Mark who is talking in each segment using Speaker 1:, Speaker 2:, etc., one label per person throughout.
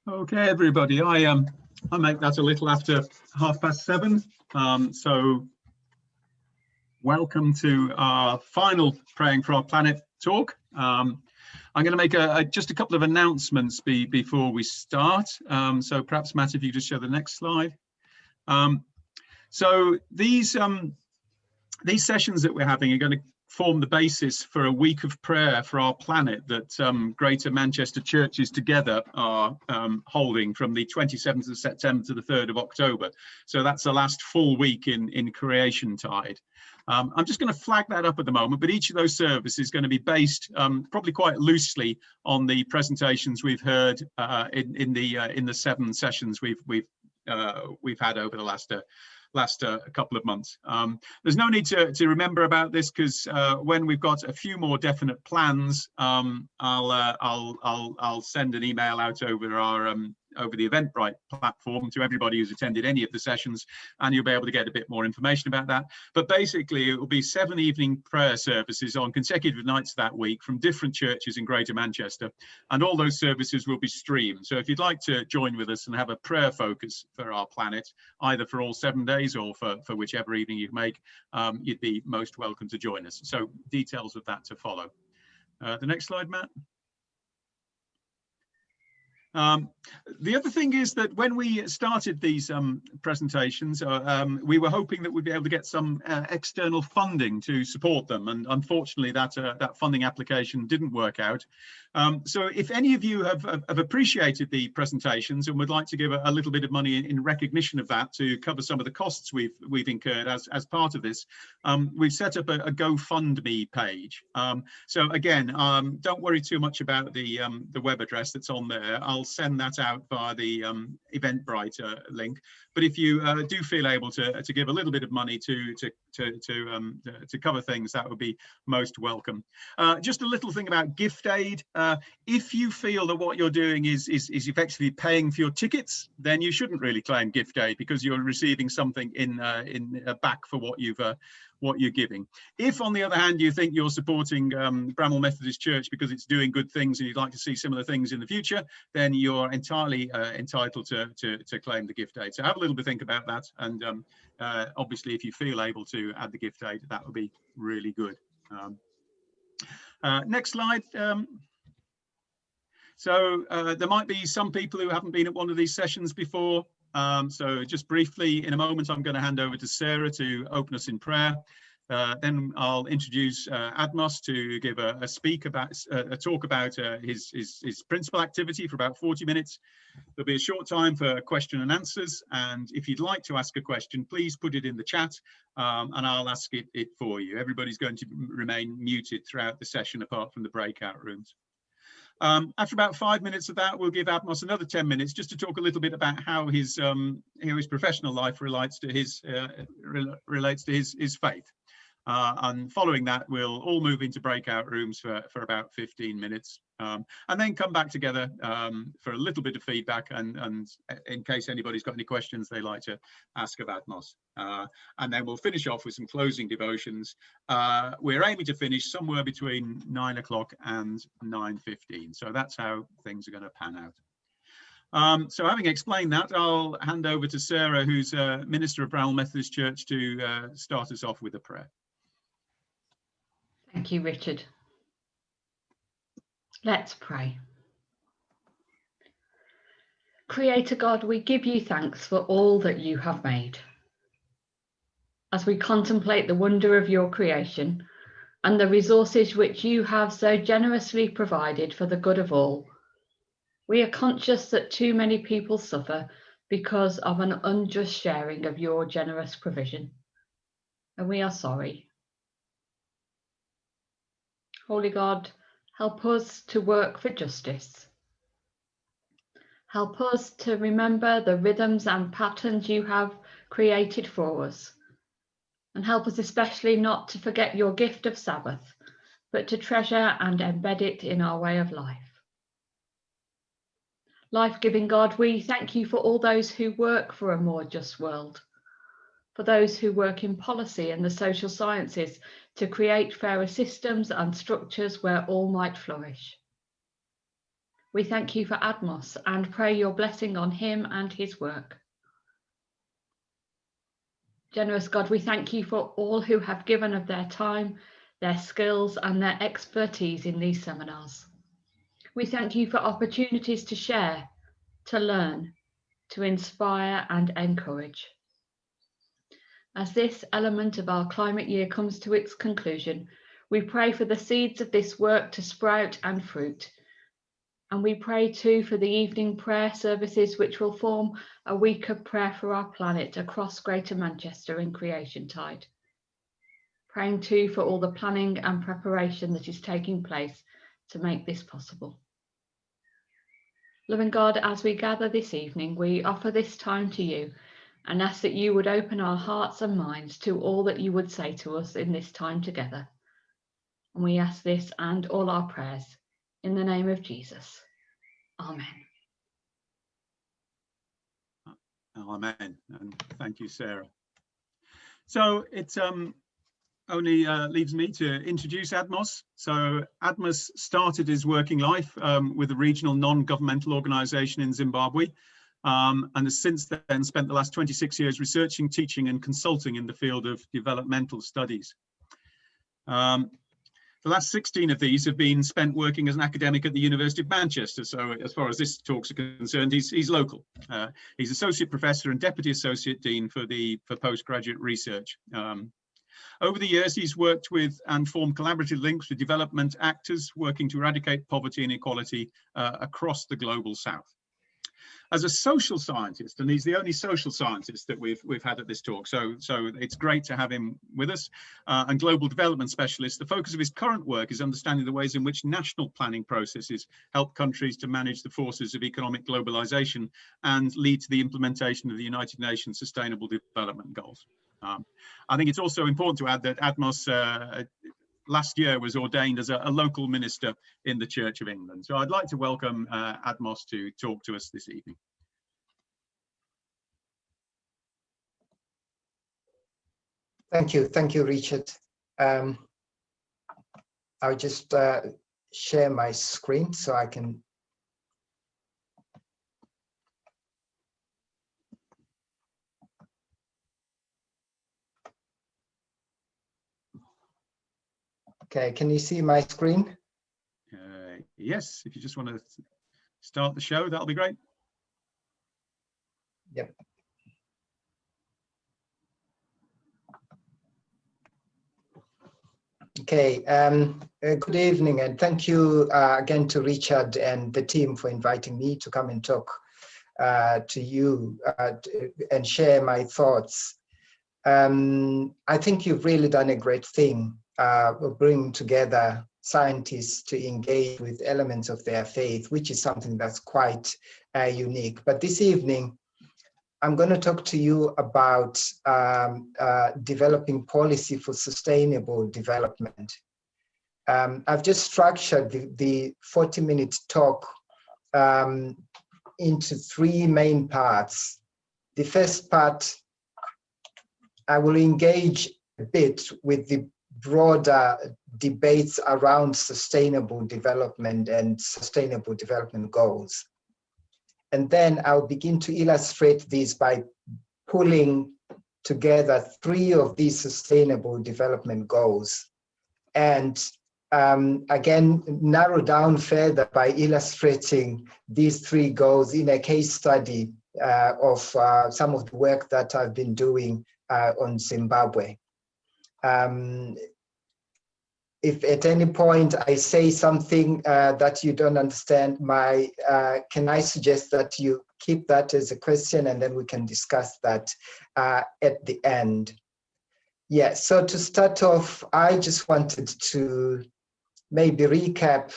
Speaker 1: Okay, everybody, I make that a little after 7:30. So welcome to our final Praying for Our Planet talk. I'm going to make just a couple of announcements before we start. So perhaps, Matt, if you just show the next slide. So these sessions that we're having are going to form the basis for a week of prayer for our planet that Greater Manchester Churches Together are holding from the 27th of September to the 3rd of October. So that's the last full week in Creation Tide. I'm just going to flag that up at the moment, but each of those services is going to be based probably quite loosely on the presentations we've heard in the 7 sessions we've had over the last couple of months. There's no need to remember about this because when we've got a few more definite plans, I'll send an email out over our over the Eventbrite platform to everybody who's attended any of the sessions, and you'll be able to get a bit more information about that. But basically, it will be 7 evening prayer services on consecutive nights that week from different churches in Greater Manchester, and all those services will be streamed. So if you'd like to join with us and have a prayer focus for our planet, either for all 7 days or for whichever evening you make, you'd be most welcome to join us. So details of that to follow. The next slide, Matt. The other thing is that when we started these presentations, we were hoping that we'd be able to get some external funding to support them, and unfortunately that funding application didn't work out. So if any of you have appreciated the presentations and would like to give a little bit of money in recognition of that to cover some of the costs we've incurred as part of this, we've set up a GoFundMe page. So again, don't worry too much about the web address that's on there. I'll send that out via the Eventbrite link. But if you do feel able to give a little bit of money to cover things, that would be most welcome. Just a little thing about gift aid. If you feel that what you're doing is effectively paying for your tickets, then you shouldn't really claim gift aid because you're receiving something in back for what you're giving. If, on the other hand, you think you're supporting Bramwell Methodist Church because it's doing good things and you'd like to see similar things in the future, then you're entirely entitled to claim the gift aid. So have a little bit think about that, and obviously if you feel able to add the gift aid, that would be really good. Next slide. So there might be some people who haven't been at one of these sessions before. So just briefly, in a moment, I'm going to hand over to Sarah to open us in prayer. Then I'll introduce Admos to give a talk about his principal activity for about 40 minutes. There'll be a short time for question and answers. And if you'd like to ask a question, please put it in the chat and I'll ask it for you. Everybody's going to remain muted throughout the session apart from the breakout rooms. After about 5 minutes of that, we'll give Admos another 10 minutes just to talk a little bit about how his professional life relates to his faith. And following that, we'll all move into breakout rooms for about 15 minutes, and then come back together for a little bit of feedback and in case anybody's got any questions they like to ask of Admos. And then we'll finish off with some closing devotions. We're aiming to finish somewhere between 9 o'clock and 9:15. So that's how things are going to pan out. So having explained that, I'll hand over to Sarah, who's a minister of Bramwell Methodist Church, to start us off with a prayer.
Speaker 2: Thank you, Richard. Let's pray. Creator God, we give you thanks for all that you have made. As we contemplate the wonder of your creation and the resources which you have so generously provided for the good of all, we are conscious that too many people suffer because of an unjust sharing of your generous provision, and we are sorry. Holy God, help us to work for justice. Help us to remember the rhythms and patterns you have created for us, and help us especially not to forget your gift of Sabbath, but to treasure and embed it in our way of life. Life-giving God, we thank you for all those who work for a more just world, for those who work in policy and the social sciences to create fairer systems and structures where all might flourish. We thank you for Admos and pray your blessing on him and his work. Generous God, we thank you for all who have given of their time, their skills and their expertise in these seminars. We thank you for opportunities to share, to learn, to inspire and encourage. As this element of our climate year comes to its conclusion, we pray for the seeds of this work to sprout and fruit. And we pray too for the evening prayer services which will form a week of prayer for our planet across Greater Manchester in Creation Tide. Praying too for all the planning and preparation that is taking place to make this possible. Loving God, as we gather this evening, we offer this time to you and ask that you would open our hearts and minds to all that you would say to us in this time together. And we ask this and all our prayers in the name of Jesus. Amen.
Speaker 1: Amen. And thank you, Sarah. So it's only leaves me to introduce Admos. So Admos started his working life with a regional non-governmental organisation in Zimbabwe, and has since then spent the last 26 years researching, teaching and consulting in the field of developmental studies. The last 16 of these have been spent working as an academic at the University of Manchester. So as far as this talk's are concerned, he's local. He's Associate Professor and Deputy Associate Dean for postgraduate research. Over the years, he's worked with and formed collaborative links with development actors working to eradicate poverty and inequality across the global south. As a social scientist, and he's the only social scientist that we've had at this talk, so it's great to have him with us, and global development specialist, the focus of his current work is understanding the ways in which national planning processes help countries to manage the forces of economic globalization and lead to the implementation of the United Nations Sustainable Development Goals. I think it's also important to add that Admos last year was ordained as a local minister in the Church of England. So I'd like to welcome Admos to talk to us this evening.
Speaker 3: Thank you, Richard. I'll just share my screen so I can. Okay, can you see my screen?
Speaker 1: Yes, if you just want to start the show, that'll be great.
Speaker 3: Yep. Okay, good evening, and thank you again to Richard and the team for inviting me to come and talk to you and share my thoughts. I think you've really done a great thing, bringing together scientists to engage with elements of their faith, which is something that's quite unique. But this evening, I'm going to talk to you about developing policy for sustainable development. I've just structured the 40-minute talk into three main parts. The first part, I will engage a bit with the broader debates around sustainable development and sustainable development goals. And then I'll begin to illustrate these by pulling together three of these sustainable development goals. And again, narrow down further by illustrating these three goals in a case study of some of the work that I've been doing on Zimbabwe. If at any point I say something that you don't understand, can I suggest that you keep that as a question and then we can discuss that at the end. Yeah, so to start off, I just wanted to maybe recap.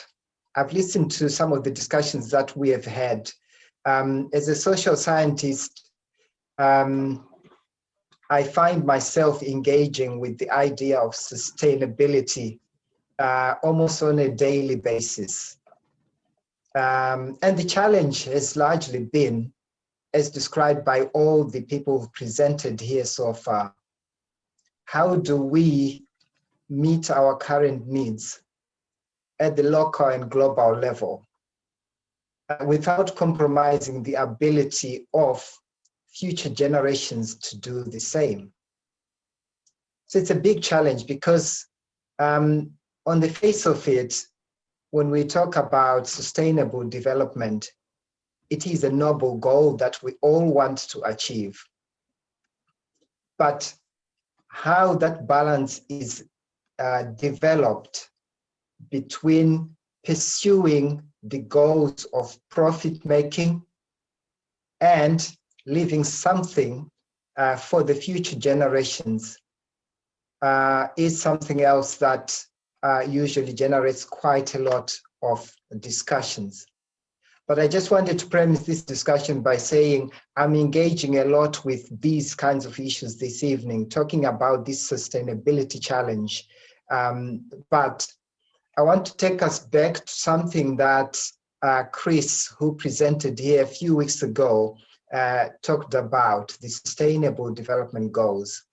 Speaker 3: I've listened to some of the discussions that we have had. As a social scientist, I find myself engaging with the idea of sustainability almost on a daily basis. And the challenge has largely been, as described by all the people who've presented here so far, how do we meet our current needs at the local and global level? without compromising the ability of future generations to do the same. So it's a big challenge because on the face of it, when we talk about sustainable development, it is a noble goal that we all want to achieve. But how that balance is developed between pursuing the goals of profit making and leaving something for the future generations is something else that usually generates quite a lot of discussions. But I just wanted to premise this discussion by saying I'm engaging a lot with these kinds of issues this evening, talking about this sustainability challenge. But I want to take us back to something that Chris, who presented here a few weeks ago, talked about, the Sustainable Development Goals.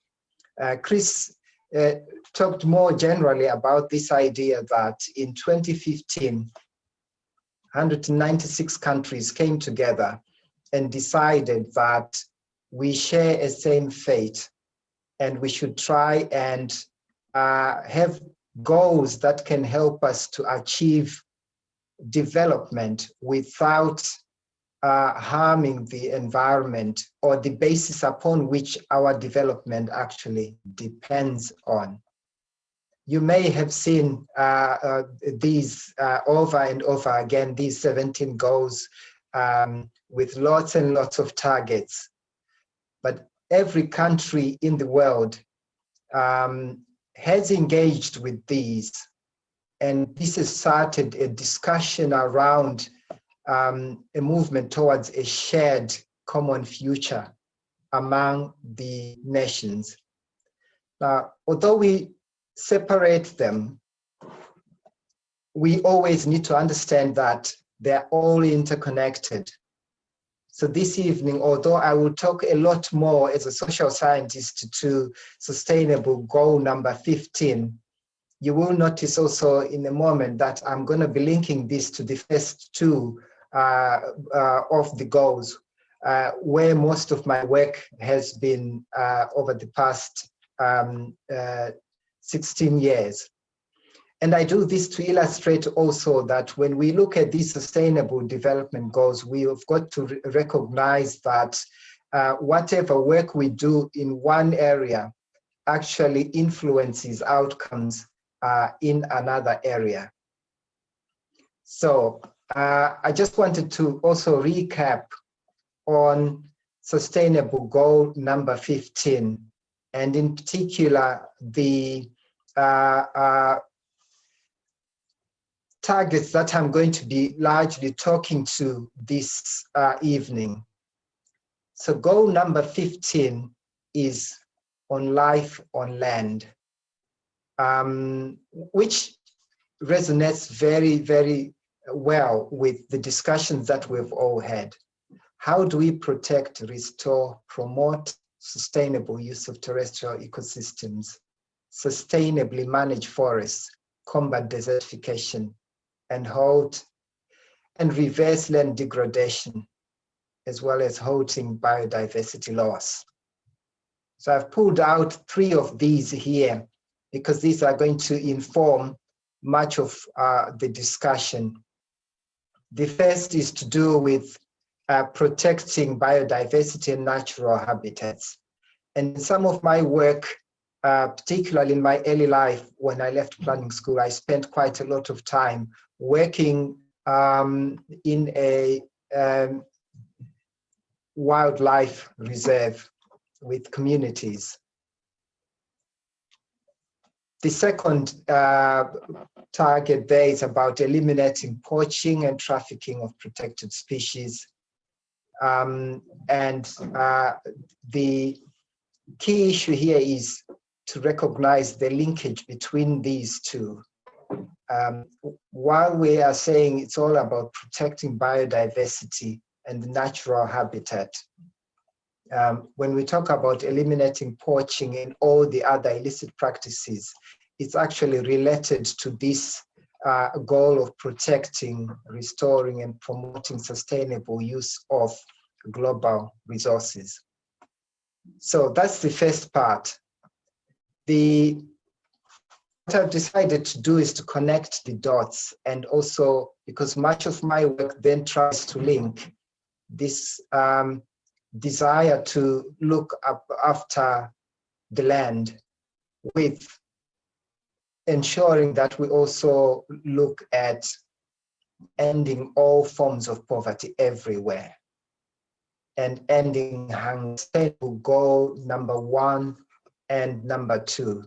Speaker 3: Chris talked more generally about this idea that in 2015, 196 countries came together and decided that we share a same fate and we should try and have goals that can help us to achieve development without harming the environment or the basis upon which our development actually depends on. You may have seen these over and over again, these 17 goals with lots and lots of targets. But every country in the world has engaged with these. And this has started a discussion around a movement towards a shared common future among the nations. Now, although we separate them, we always need to understand that they're all interconnected. So this evening, although I will talk a lot more as a social scientist to sustainable goal number 15, you will notice also in a moment that I'm going to be linking this to the first two of the goals, where most of my work has been over the past 16 years. And I do this to illustrate also that when we look at these sustainable development goals, we have got to recognize that whatever work we do in one area actually influences outcomes in another area. So I just wanted to also recap on sustainable goal number 15, and in particular, the targets that I'm going to be largely talking to this evening. So goal number 15 is on life on land, which resonates very, very well with the discussions that we've all had. How do we protect, restore, promote sustainable use of terrestrial ecosystems, sustainably manage forests, combat desertification, and halt and reverse land degradation, as well as halting biodiversity loss? So I've pulled out 3 of these here because these are going to inform much of the discussion. The first is to do with protecting biodiversity and natural habitats. And in some of my work, particularly in my early life, when I left planning school, I spent quite a lot of time working in a wildlife reserve with communities. The second target there is about eliminating poaching and trafficking of protected species. And the key issue here is to recognize the linkage between these two. While we are saying it's all about protecting biodiversity and the natural habitat, when we talk about eliminating poaching and all the other illicit practices, it's actually related to this goal of protecting, restoring, and promoting sustainable use of global resources. So that's the first part. What I've decided to do is to connect the dots, and also because much of my work then tries to link this desire to look up after the land with ensuring that we also look at ending all forms of poverty everywhere and ending hunger. Goal number 1 and number 2.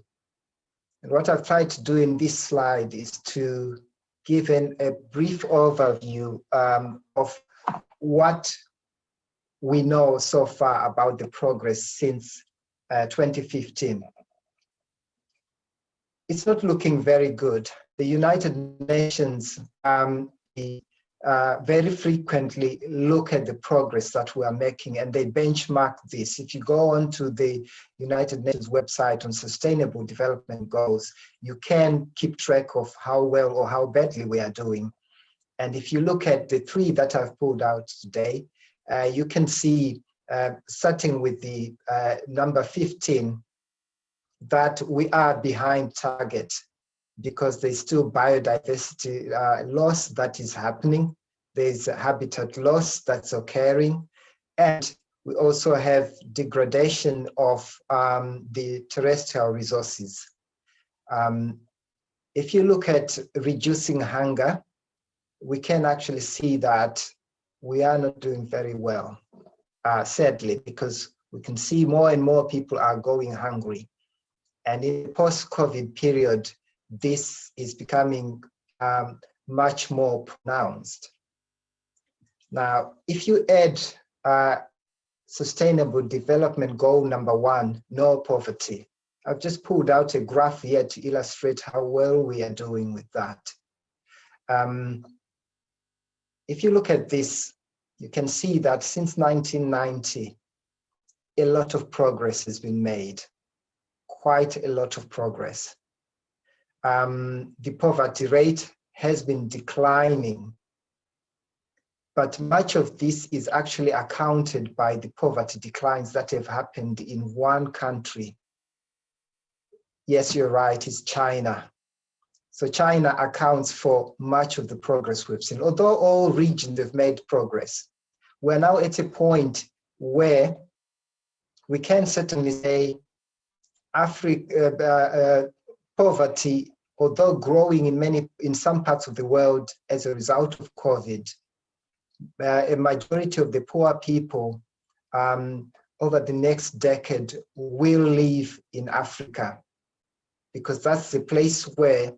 Speaker 3: And what I've tried to do in this slide is to give a brief overview of what we know so far about the progress since 2015. It's not looking very good. The United Nations very frequently look at the progress that we are making, and they benchmark this. If you go onto the United Nations website on sustainable development goals, you can keep track of how well or how badly we are doing. And if you look at the 3 that I've pulled out today, you can see, starting with the number 15, that we are behind target, because there's still biodiversity loss that is happening. There's habitat loss that's occurring. And we also have degradation of the terrestrial resources. If you look at reducing hunger, we can actually see that we are not doing very well, sadly, because we can see more and more people are going hungry. And in the post-COVID period, this is becoming much more pronounced. Now, if you add sustainable development goal number 1, no poverty, I've just pulled out a graph here to illustrate how well we are doing with that. If you look at this, you can see that since 1990, a lot of progress has been made, quite a lot of progress. The poverty rate has been declining, but much of this is actually accounted by the poverty declines that have happened in one country. Yes, you're right, it's China. So China accounts for much of the progress we've seen. Although all regions have made progress, we're now at a point where we can certainly say poverty, although growing in some parts of the world as a result of COVID, a majority of the poor people over the next decade will live in Africa, because that's the place where,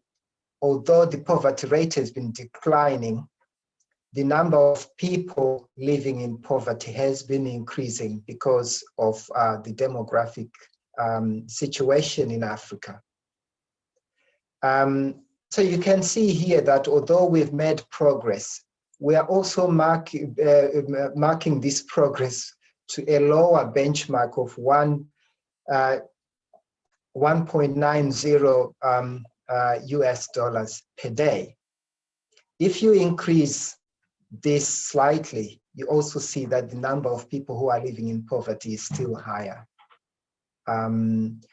Speaker 3: although the poverty rate has been declining, the number of people living in poverty has been increasing because of the demographic situation in Africa. So you can see here that although we've made progress, we are also marking this progress to a lower benchmark of 1.90 US dollars per day. If you increase this slightly, you also see that the number of people who are living in poverty is still higher. And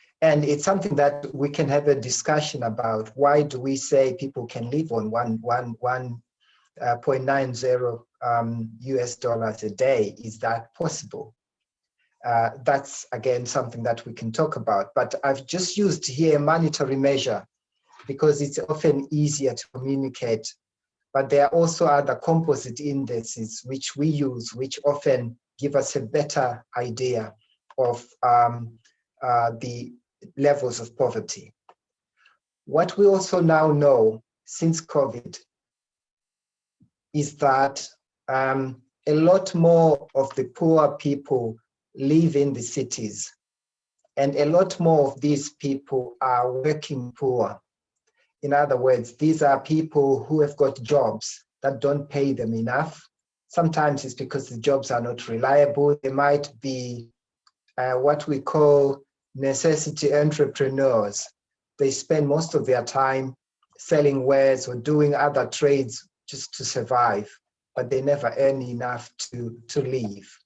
Speaker 3: it's something that we can have a discussion about. Why do we say people can live on 1.90 US dollars a day? Is that possible? That's, again, something that we can talk about. But I've just used here a monetary measure because it's often easier to communicate. But there are also other composite indices which we use, which often give us a better idea of the levels of poverty. What we also now know since COVID is that a lot more of the poor people live in the cities, and a lot more of these people are working poor. In other words, these are people who have got jobs that don't pay them enough. Sometimes it's because the jobs are not reliable. They might be what we call necessity entrepreneurs. They spend most of their time selling wares or doing other trades just to survive, but they never earn enough to live.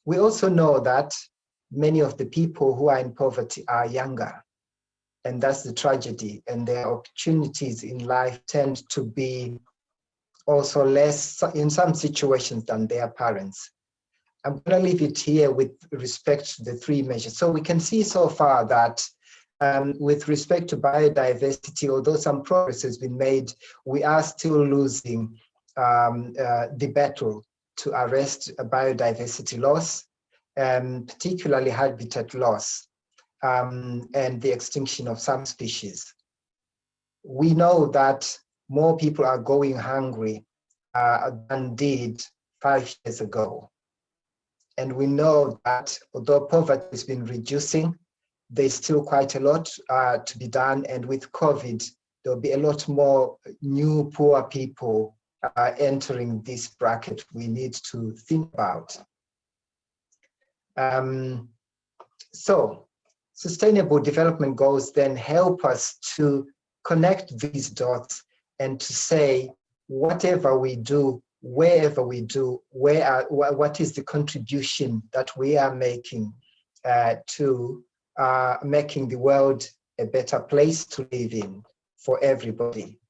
Speaker 3: We also know that many of the people who are in poverty are younger, and that's the tragedy, and their opportunities in life tend to be also less in some situations than their parents. I'm going to leave it here with respect to the three measures. So we can see so far that with respect to biodiversity, although some progress has been made, we are still losing the battle to arrest biodiversity loss, particularly habitat loss, and the extinction of some species. We know that more people are going hungry than did 5 years ago. And we know that although poverty has been reducing, there's still quite a lot to be done. And with COVID, there'll be a lot more new poor people entering this bracket we need to think about. So sustainable development goals then help us to connect these dots and to say, whatever we do, wherever we do, what is the contribution that we are making to making the world a better place to live in for everybody.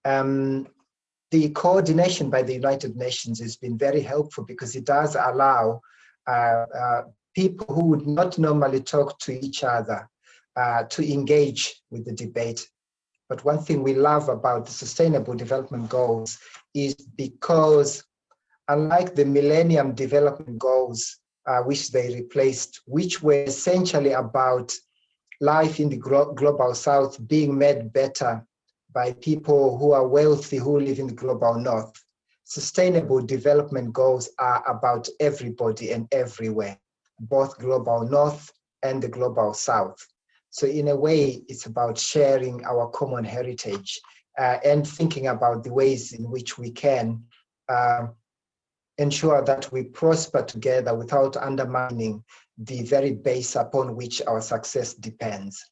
Speaker 3: The coordination by the United Nations has been very helpful because it does allow people who would not normally talk to each other to engage with the debate. But one thing we love about the Sustainable Development Goals is because, unlike the Millennium Development Goals, which they replaced, which were essentially about life in the Global South being made better by people who are wealthy, who live in the Global North, Sustainable Development Goals are about everybody and everywhere, both Global North and the Global South. So in a way, it's about sharing our common heritage and thinking about the ways in which we can ensure that we prosper together without undermining the very base upon which our success depends.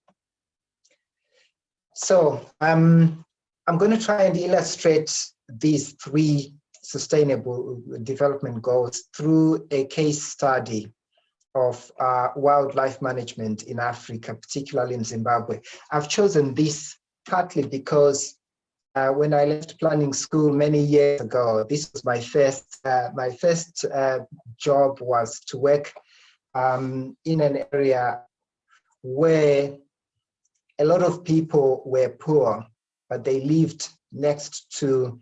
Speaker 3: So I'm going to try and illustrate these three sustainable development goals through a case study of wildlife management in Africa, particularly in Zimbabwe. I've chosen this partly because when I left planning school many years ago, this was my first job was to work in an area where a lot of people were poor, but they lived next to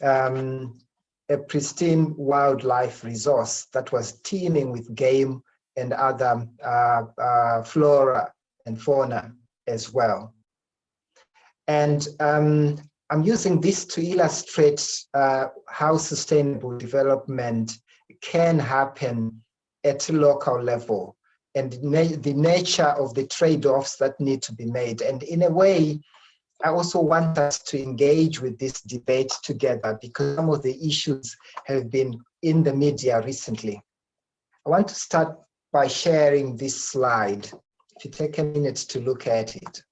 Speaker 3: a pristine wildlife resource that was teeming with game and other flora and fauna as well. And I'm using this to illustrate how sustainable development can happen at a local level and the nature of the trade-offs that need to be made. And in a way, I also want us to engage with this debate together because some of the issues have been in the media recently. I want to start by sharing this slide. If you take a minute to look at it.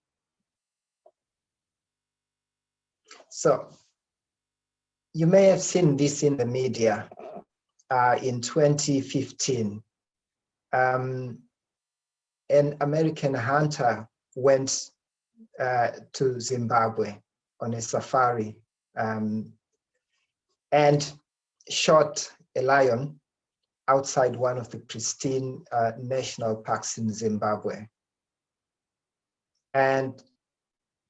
Speaker 3: So you may have seen this in the media in 2015. An American hunter went to Zimbabwe on a safari and shot a lion outside one of the pristine national parks in Zimbabwe. And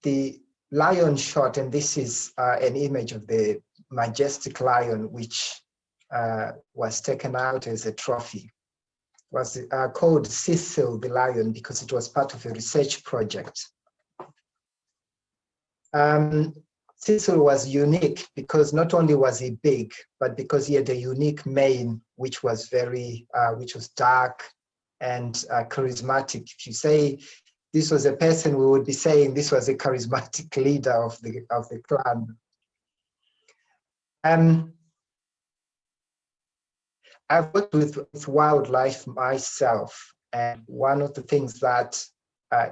Speaker 3: the lion shot, and this is an image of the majestic lion which was taken out as a trophy. It was called Cecil the lion because it was part of a research project. Cecil was unique because not only was he big, but because he had a unique mane, which was which was dark and charismatic. If you say this was a person, we would be saying this was a charismatic leader of the clan. I've worked with wildlife myself, and one of the things that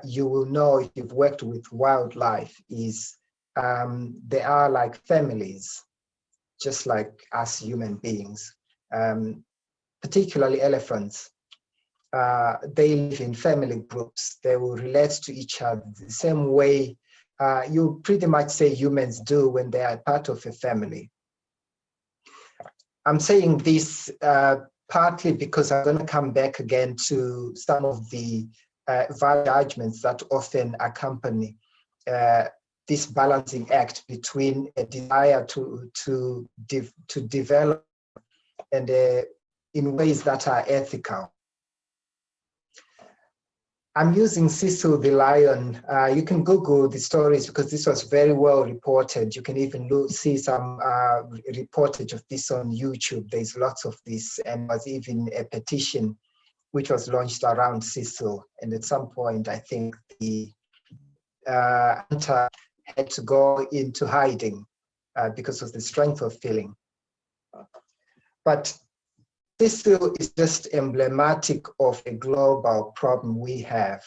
Speaker 3: you will know if you've worked with wildlife is they are like families, just like us human beings, particularly elephants. They live in family groups. They will relate to each other the same way you pretty much say humans do when they are part of a family. I'm saying this partly because I'm going to come back again to some of the value judgments that often accompany this balancing act between a desire to develop and in ways that are ethical. I'm using Cecil the lion. You can Google the stories because this was very well reported. You can even see some reportage of this on YouTube. There's lots of this, and was even a petition which was launched around Cecil. And at some point, I think the hunter had to go into hiding because of the strength of feeling. But Cecil is just emblematic of a global problem we have.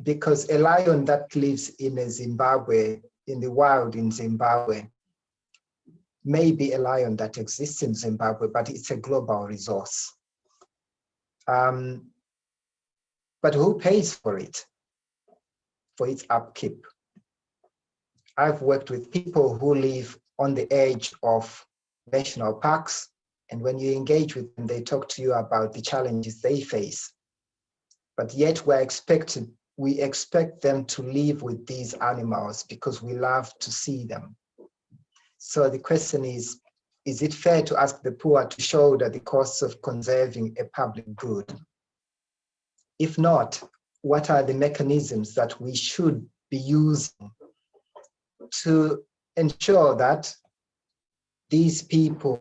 Speaker 3: Because a lion that lives in Zimbabwe, in the wild in Zimbabwe, may be a lion that exists in Zimbabwe, but it's a global resource. But who pays for it, for its upkeep? I've worked with people who live on the edge of national parks, and when you engage with them, they talk to you about the challenges they face. But yet we expect them to live with these animals because we love to see them. So the question is it fair to ask the poor to shoulder the costs of conserving a public good? If not, what are the mechanisms that we should be using to ensure that these people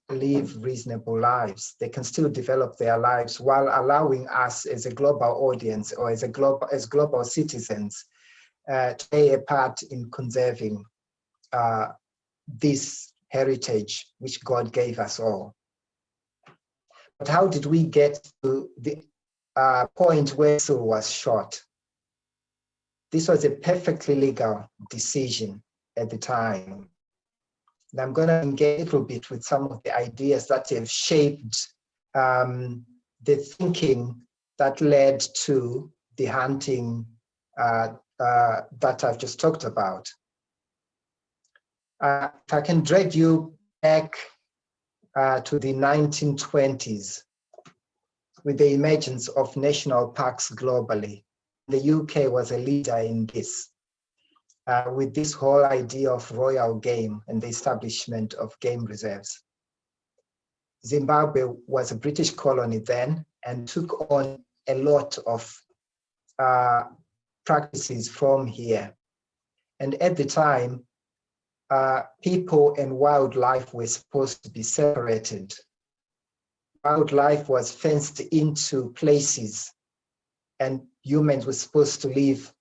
Speaker 3: live reasonable lives? They can still develop their lives while allowing us as a global audience or as global citizens to play a part in conserving this heritage which God gave us all. But how did we get to the point where Cecil was shot? This was a perfectly legal decision at the time. And I'm going to engage a little bit with some of the ideas that have shaped the thinking that led to the hunting that I've just talked about. If I can drag you back to the 1920s with the emergence of national parks globally. The UK was a leader in this. With this whole idea of royal game and the establishment of game reserves. Zimbabwe was a British colony then and took on a lot of practices from here. And at the time, people and wildlife were supposed to be separated. Wildlife was fenced into places and humans were supposed to live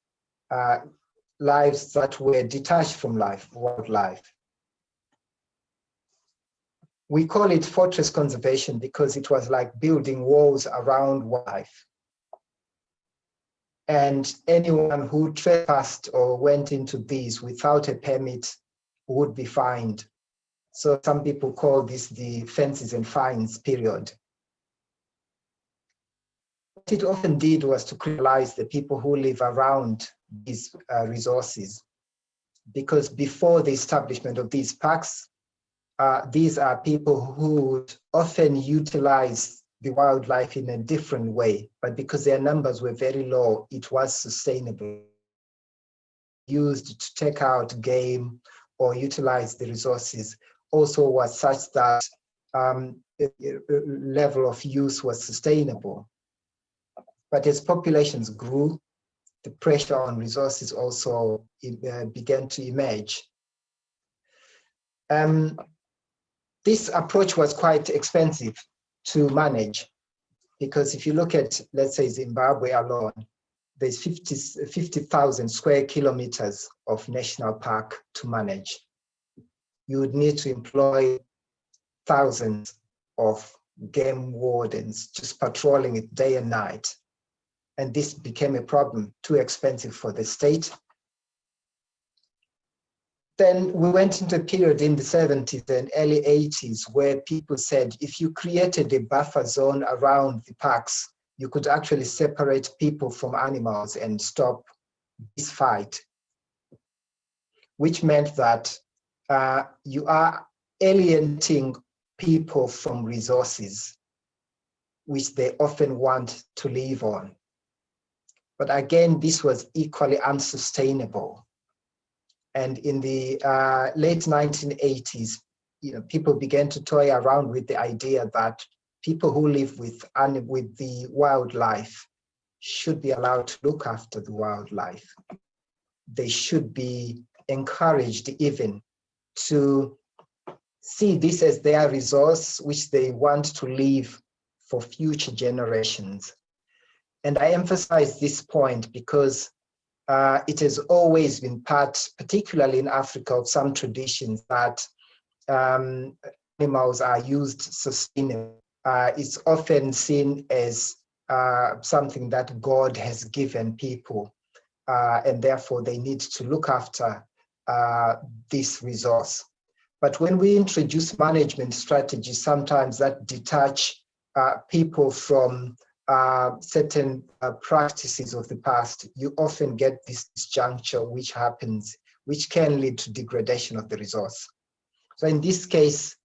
Speaker 3: lives that were detached from wildlife. We call it fortress conservation because it was like building walls around wildlife. And anyone who trespassed or went into these without a permit would be fined. So some people call this the fences and fines period. What it often did was to criminalize the people who live around these resources, because before the establishment of these parks, these are people who would often utilize the wildlife in a different way, but because their numbers were very low, it was sustainable. Used to take out game or utilize the resources also was such that level of use was sustainable. But as populations grew, the pressure on resources also began to emerge. This approach was quite expensive to manage because if you look at, let's say, Zimbabwe alone, there's 50,000 square kilometers of national park to manage. You would need to employ thousands of game wardens just patrolling it day and night. and this became a problem, too expensive for the state. Then we went into a period in the 70s and early 80s where people said, if you created a buffer zone around the parks, you could actually separate people from animals and stop this fight, which meant that you are alienating people from resources, which they often want to live on. But again, this was equally unsustainable. And in the late 1980s, people began to toy around with the idea that people who live with the wildlife should be allowed to look after the wildlife. They should be encouraged even to see this as their resource, which they want to leave for future generations. And I emphasize this point because it has always been part, particularly in Africa, of some traditions that animals are used sustainably. It's often seen as something that God has given people, and therefore they need to look after this resource. But when we introduce management strategies, sometimes that detach people from certain practices of the past, you often get this disjuncture which happens, which can lead to degradation of the resource. So in this case,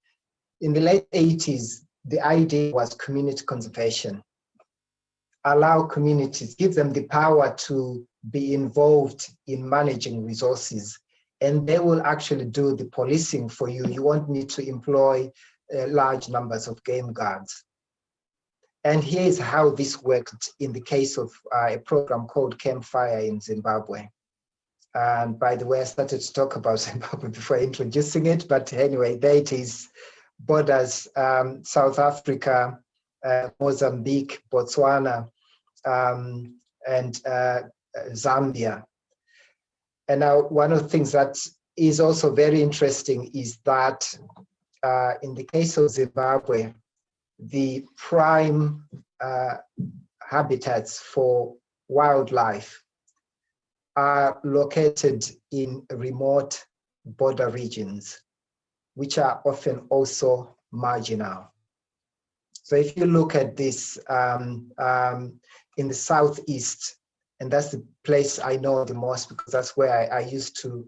Speaker 3: in the late 80s, the idea was community conservation. Allow communities, give them the power to be involved in managing resources, and they will actually do the policing for you. You won't need to employ large numbers of game guards. And here's how this worked in the case of a program called Campfire in Zimbabwe. And by the way, I started to talk about Zimbabwe before introducing it, but anyway, there it is. Borders South Africa, Mozambique, Botswana, and Zambia. And now one of the things that is also very interesting is that in the case of Zimbabwe, the prime habitats for wildlife are located in remote border regions, which are often also marginal. So if you look at this in the southeast, and that's the place I know the most because that's where I used to,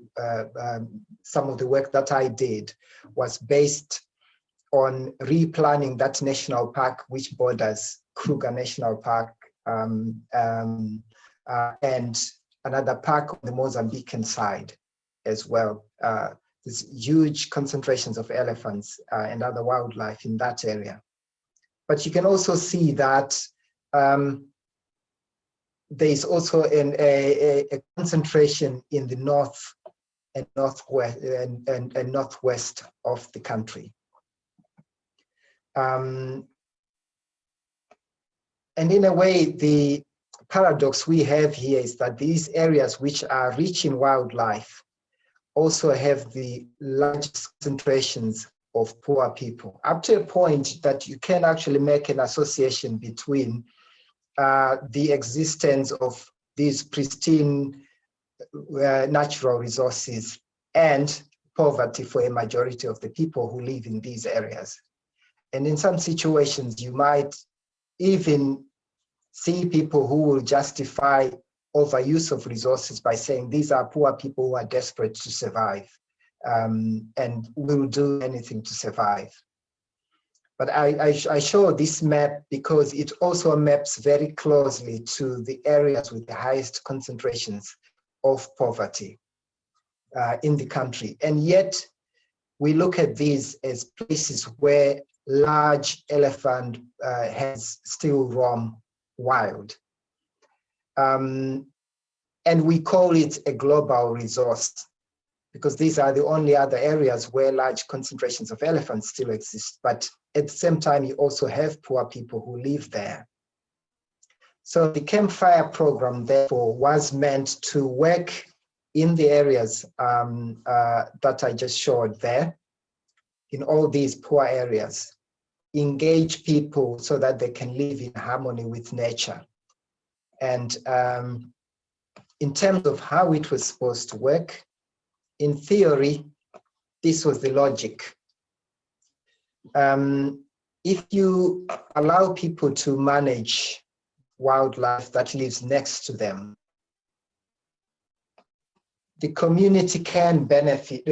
Speaker 3: some of the work that I did was based on replanning that national park, which borders Kruger National Park and another park on the Mozambican side as well. There's huge concentrations of elephants and other wildlife in that area. But you can also see that there's also a concentration in the north and northwest and northwest of the country. And in a way, the paradox we have here is that these areas which are rich in wildlife also have the largest concentrations of poor people, up to a point that you can actually make an association between the existence of these pristine natural resources and poverty for a majority of the people who live in these areas. And in some situations, you might even see people who will justify overuse of resources by saying these are poor people who are desperate to survive and will do anything to survive. But I show this map because it also maps very closely to the areas with the highest concentrations of poverty in the country. And yet we look at these as places where large elephant heads still roam wild. And we call it a global resource because these are the only other areas where large concentrations of elephants still exist. But at the same time, you also have poor people who live there. So the Campfire program, therefore, was meant to work in the areas that I just showed there, in all these poor areas, engage people so that they can live in harmony with nature. And in terms of how it was supposed to work, in theory, this was the logic. If you allow people to manage wildlife that lives next to them, the community can benefit,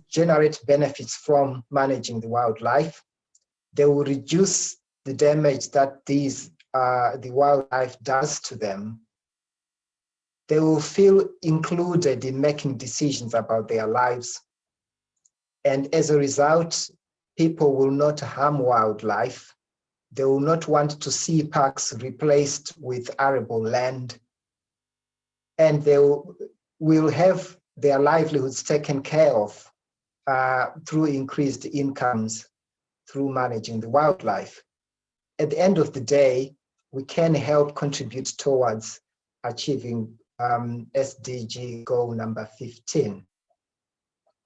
Speaker 3: generate benefits from managing the wildlife. They will reduce the damage that the wildlife does to them. They will feel included in making decisions about their lives. And as a result, people will not harm wildlife. They will not want to see parks replaced with arable land. And they will have their livelihoods taken care of through increased incomes through managing the wildlife. At the end of the day, we can help contribute towards achieving SDG goal number 15.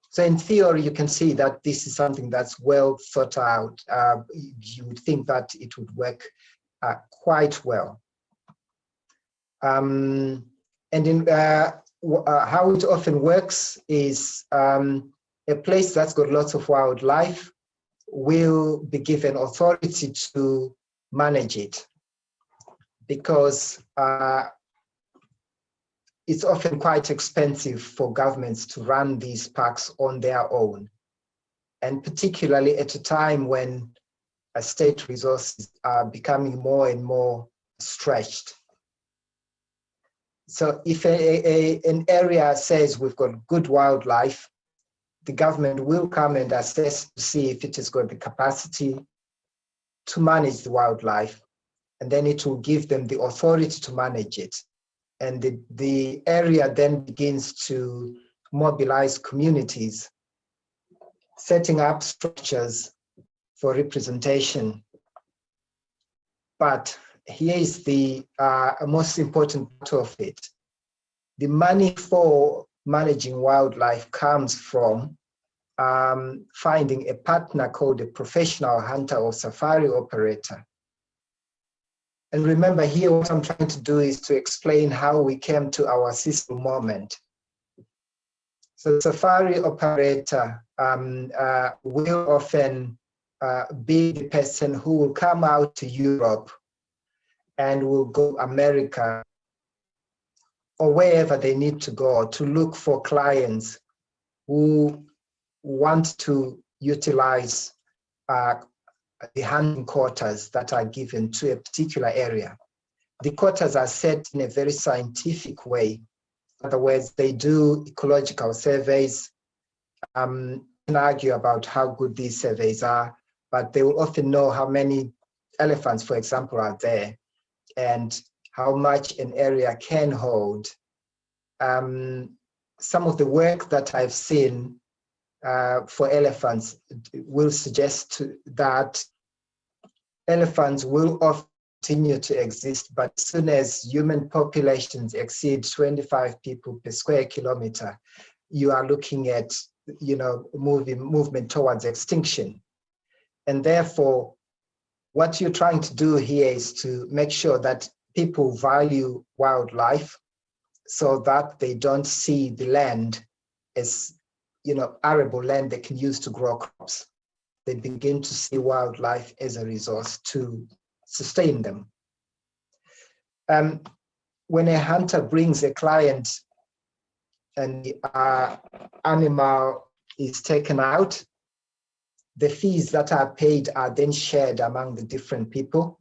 Speaker 3: So in theory, you can see that this is something that's well thought out. You would think that it would work quite well. And in how it often works is a place that's got lots of wildlife will be given authority to manage it, because it's often quite expensive for governments to run these parks on their own, and particularly at a time when state resources are becoming more and more stretched. So if an area says we've got good wildlife, the government will come and assess to see if it has got the capacity to manage the wildlife, and then it will give them the authority to manage it. And the area then begins to mobilize communities, setting up structures for representation. But here is the most important part of it. The money for managing wildlife comes from finding a partner called a professional hunter or safari operator. And remember here, what I'm trying to do is to explain how we came to our CISL moment. So the safari operator will often be the person who will come out to Europe and will go America or wherever they need to go to look for clients who want to utilize the hunting quotas that are given to a particular area. The quotas are set in a very scientific way. In other words, they do ecological surveys. Can argue about how good these surveys are, but they will often know how many elephants, for example, are there and how much an area can hold. Some of the work that I've seen for elephants will suggest that elephants will often continue to exist, but as soon as human populations exceed 25 people per square kilometer, you are looking at, movement towards extinction. And therefore, what you're trying to do here is to make sure that people value wildlife so that they don't see the land as, arable land they can use to grow crops. They begin to see wildlife as a resource to sustain them. When a hunter brings a client and the animal is taken out, the fees that are paid are then shared among the different people.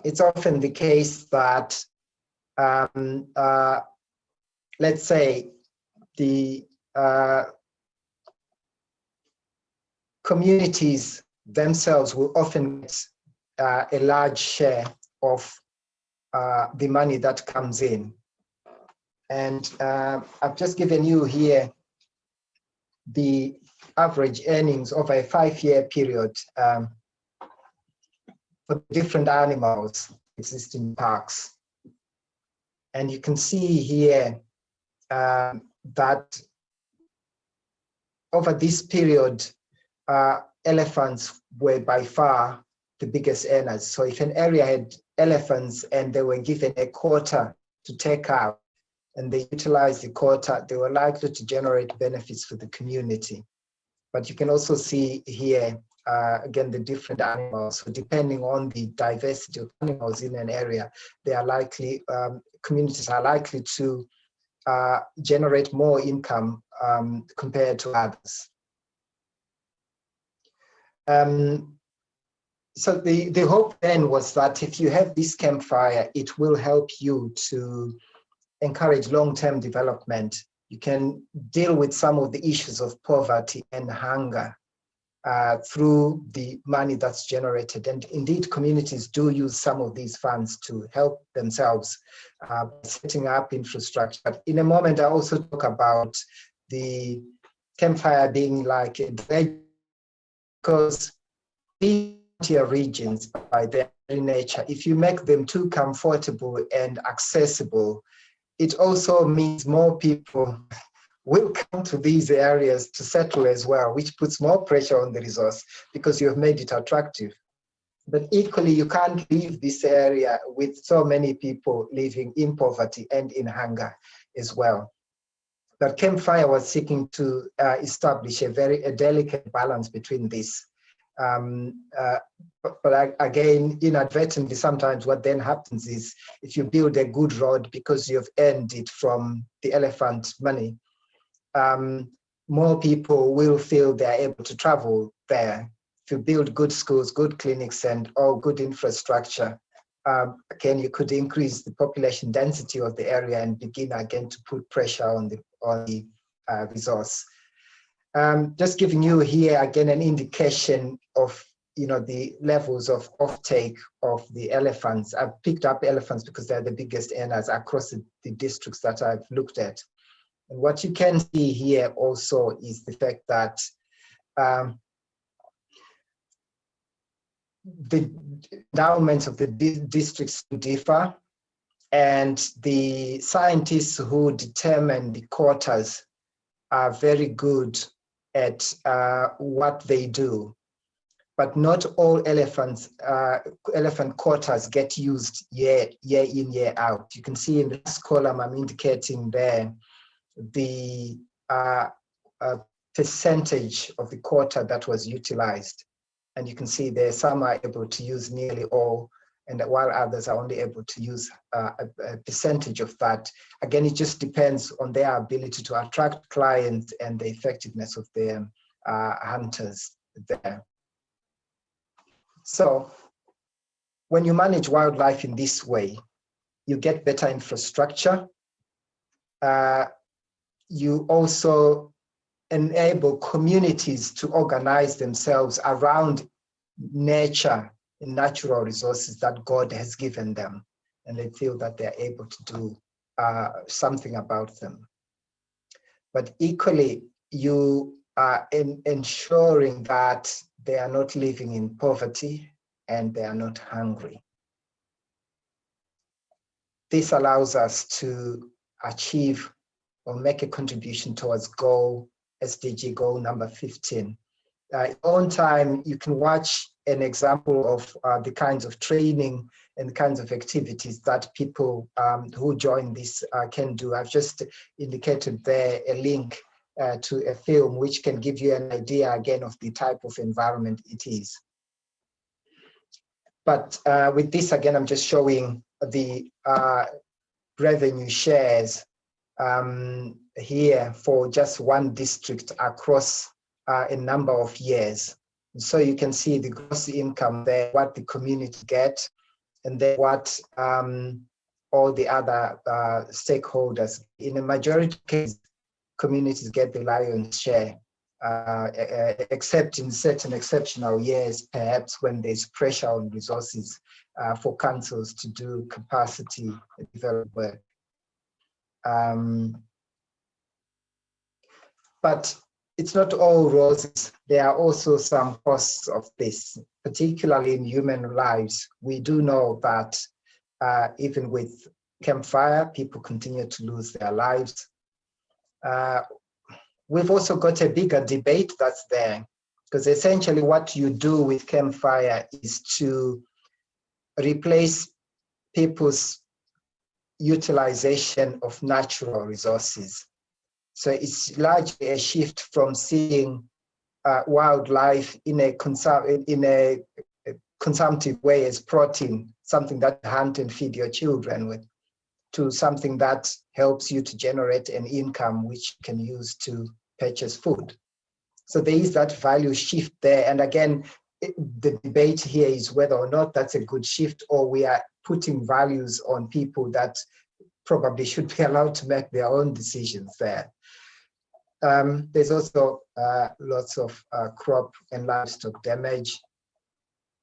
Speaker 3: It's often the case that, let's say, the communities themselves will often get a large share of the money that comes in. And I've just given you here the average earnings over a 5-year period for different animals existing parks. And you can see here that over this period, elephants were by far the biggest earners. So if an area had elephants and they were given a quota to take out, and they utilized the quota, they were likely to generate benefits for the community. But you can also see here, again, the different animals. So depending on the diversity of animals in an area, they are likely, communities are likely to generate more income compared to others. So the hope then was that if you have this campfire, it will help you to encourage long-term development. You can deal with some of the issues of poverty and hunger through the money that's generated. And indeed, communities do use some of these funds to help themselves setting up infrastructure. But in a moment, I also talk about the campfire being like a dredge, because frontier regions, by their very nature, if you make them too comfortable and accessible, it also means more people will come to these areas to settle as well, which puts more pressure on the resource because you have made it attractive. But equally, you can't leave this area with so many people living in poverty and in hunger as well. But Campfire was seeking to establish a delicate balance between this. But again, inadvertently, sometimes what then happens is if you build a good road because you've earned it from the elephant money, more people will feel they're able to travel there. If you build good schools, good clinics, and all good infrastructure, again, you could increase the population density of the area and begin again to put pressure on the resource. Just giving you here again an indication of the levels of offtake of the elephants. I've picked up elephants because they're the biggest earners across the districts that I've looked at. And what you can see here also is the fact that the endowments of the districts differ, and the scientists who determine the quotas are very good at what they do. But not all elephant quotas get used year in, year out. You can see in the last column I'm indicating there the percentage of the quota that was utilized. And you can see there some are able to use nearly all, and while others are only able to use a percentage of that. Again, it just depends on their ability to attract clients and the effectiveness of their hunters there. So when you manage wildlife in this way, you get better infrastructure. You also enable communities to organize themselves around nature and natural resources that God has given them, and they feel that they're able to do something about them. But equally, you are ensuring that they are not living in poverty and they are not hungry. This allows us to achieve or make a contribution towards SDG goal number 15. On time, you can watch an example of the kinds of training and the kinds of activities that people who join this can do. I've just indicated there a link to a film which can give you an idea again of the type of environment it is. But with this, again, I'm just showing the revenue shares here for just one district across a number of years. And so you can see the gross income there, what the community get, and then what all the other stakeholders. In a majority of cases, communities get the lion's share, except in certain exceptional years, perhaps when there's pressure on resources for councils to do capacity development work. But it's not all roses. There are also some costs of this, particularly in human lives. We do know that even with Campfire, people continue to lose their lives. We've also got a bigger debate that's there, because essentially what you do with Campfire is to replace people's utilization of natural resources. So it's largely a shift from seeing wildlife in a consumptive way as protein, something that you hunt and feed your children with, to something that helps you to generate an income which you can use to purchase food. So there is that value shift there. And again, the debate here is whether or not that's a good shift, or we are putting values on people that probably should be allowed to make their own decisions there. There's also lots of crop and livestock damage.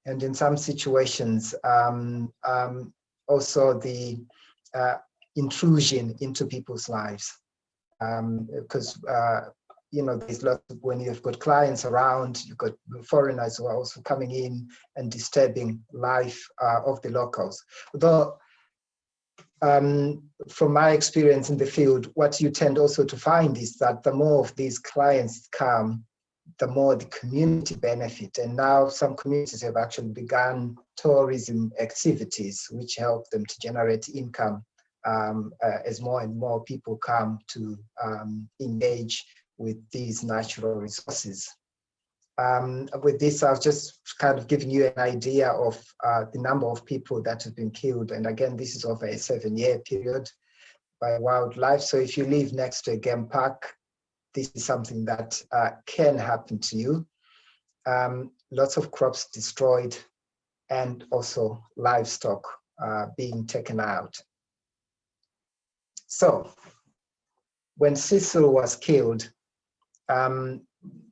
Speaker 3: And in some situations, also the intrusion into people's lives. Because, there's lots of, when you've got clients around, you've got foreigners who are also coming in and disturbing life of the locals. Although, from my experience in the field, what you tend also to find is that the more of these clients come, the more the community benefit. And now some communities have actually begun tourism activities, which help them to generate income as more and more people come to engage with these natural resources. With this, I've just kind of given you an idea of the number of people that have been killed. And again, this is over a 7-year period by wildlife. So if you live next to a game park, this is something that can happen to you. Lots of crops destroyed, and also livestock being taken out. So when Cecil was killed,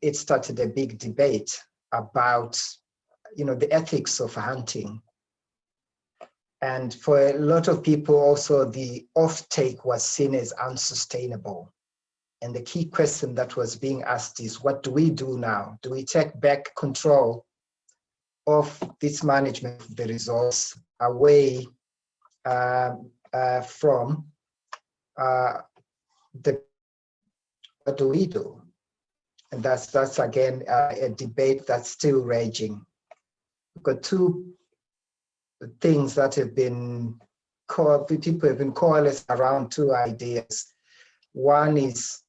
Speaker 3: it started a big debate about, the ethics of hunting. And for a lot of people also, the offtake was seen as unsustainable. And the key question that was being asked is, what do we do now? Do we take back control of this management of the resource away from what do we do? And that's again a debate that's still raging. We've got two things that have been people have been coalescing around two ideas. One is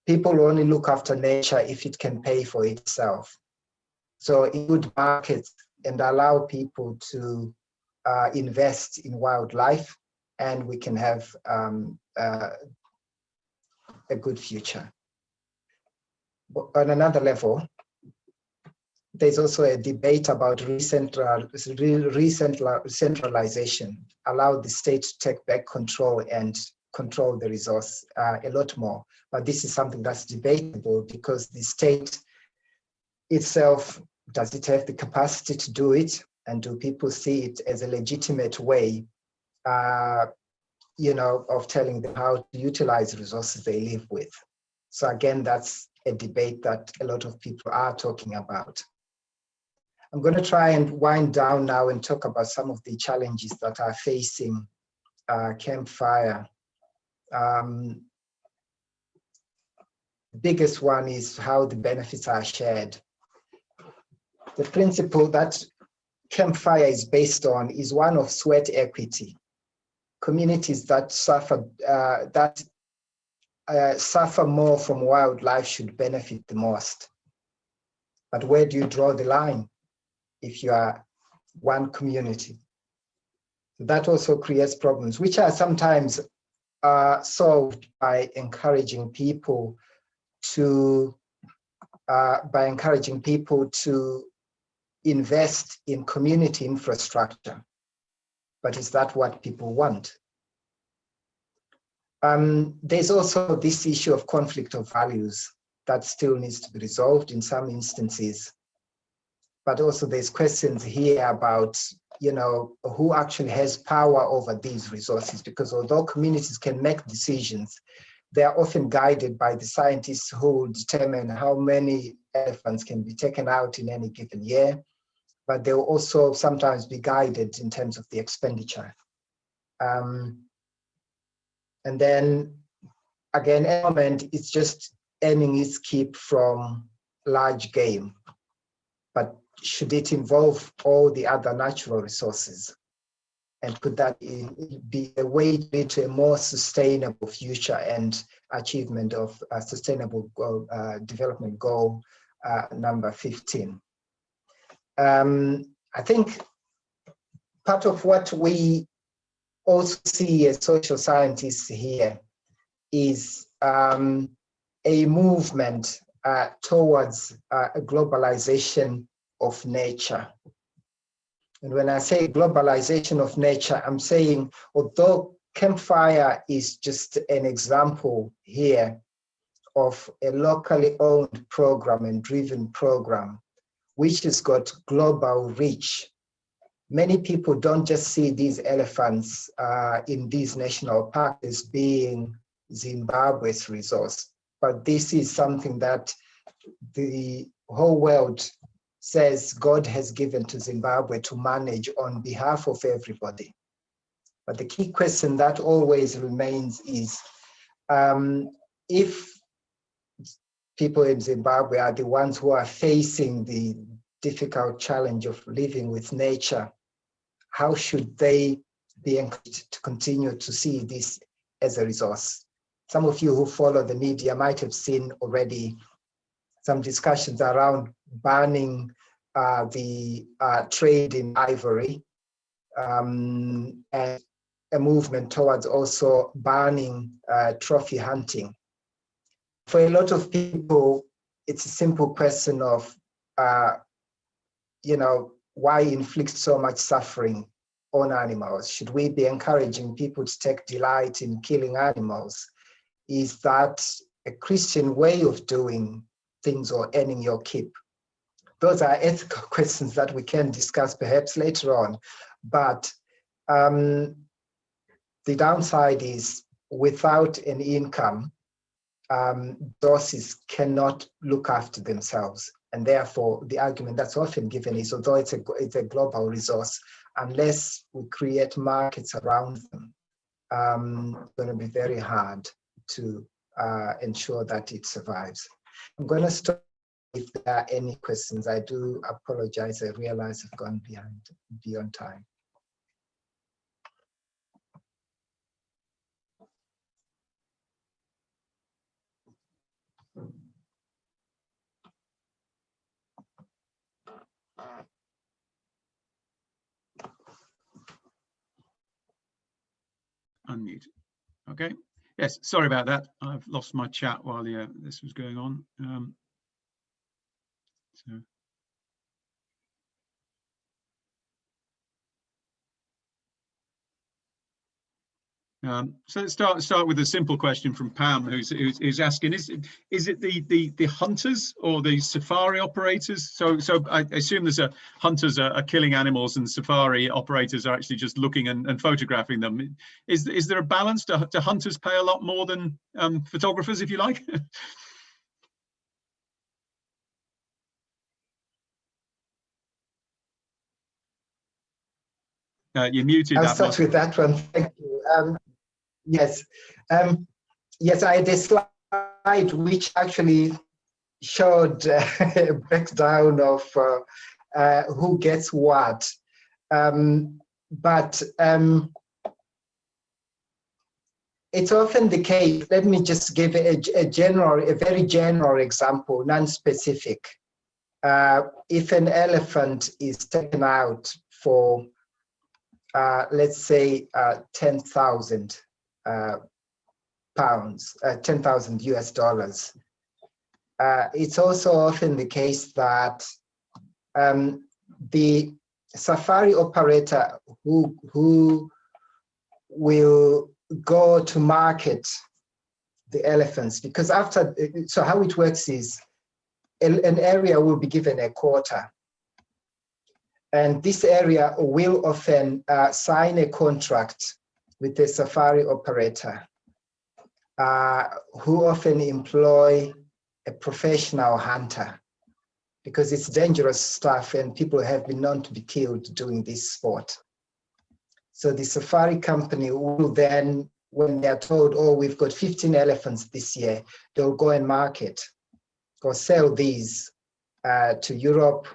Speaker 3: people only look after nature if it can pay for itself. So it would market and allow people to invest in wildlife, and we can have a good future. But on another level, there's also a debate about centralization, allow the state to take back control and control the resource a lot more. But this is something that's debatable, because the state itself, does it have the capacity to do it? And do people see it as a legitimate way, of telling them how to utilize resources they live with? So again, that's a debate that a lot of people are talking about. I'm going to try and wind down now and talk about some of the challenges that are facing campfire. The biggest one is how the benefits are shared. The principle that campfire is based on is one of sweat equity. Communities that suffer suffer more from wildlife should benefit the most. But where do you draw the line if you are one community? That also creates problems, which are sometimes solved by encouraging people to invest in community infrastructure. But is that what people want? There's also this issue of conflict of values that still needs to be resolved in some instances. But also there's questions here about, who actually has power over these resources, because although communities can make decisions, they are often guided by the scientists who determine how many elephants can be taken out in any given year, but they will also sometimes be guided in terms of the expenditure. And then again, element is just earning its keep from large game, but should it involve all the other natural resources? and could that be a way to lead to a more sustainable future and achievement of sustainable development goal number 15. I think part of what we also see as social scientists here is a movement towards a globalization of nature. And when I say globalization of nature, I'm saying, although Campfire is just an example here of a locally owned program and driven program, which has got global reach, many people don't just see these elephants in these national parks as being Zimbabwe's resource, but this is something that the whole world says God has given to Zimbabwe to manage on behalf of everybody. But the key question that always remains is, if people in Zimbabwe are the ones who are facing the difficult challenge of living with nature, how should they be encouraged to continue to see this as a resource? Some of you who follow the media might have seen already some discussions around banning the trade in ivory, and a movement towards also banning trophy hunting. For a lot of people, it's a simple question of, why inflict so much suffering on animals? Should we be encouraging people to take delight in killing animals? Is that a Christian way of doing things or earning your keep? Those are ethical questions that we can discuss perhaps later on. But the downside is, without an income, resources cannot look after themselves. And therefore, the argument that's often given is, although it's a global resource, unless we create markets around them, it's going to be very hard to ensure that it survives. I'm going to stop. If there are any questions, I do apologize. I realize I've gone beyond time.
Speaker 1: Unmute. Okay. Yes, sorry about that. I've lost my chat while this was going on. So let's start with a simple question from Pam, who's asking: Is it the hunters or the safari operators? So I assume there's hunters are killing animals and safari operators are actually just looking and photographing them. Is there a balance? Do hunters pay a lot more than photographers, if you like? You're muted.
Speaker 3: I'll start with that one. Thank you. Yes, yes, I had a slide which actually showed a breakdown of who gets what, but it's often the case. Let me just give a very general example, non-specific. If an elephant is taken out for, let's say, 10,000 pounds, 10,000 US dollars. It's also often the case that the safari operator who will go to market the elephants, because so how it works is an area will be given a quota. And this area will often sign a contract with the safari operator, who often employ a professional hunter, because it's dangerous stuff and people have been known to be killed doing this sport. So the safari company will then, when they're told, oh, we've got 15 elephants this year, they'll go and market, go sell these to Europe.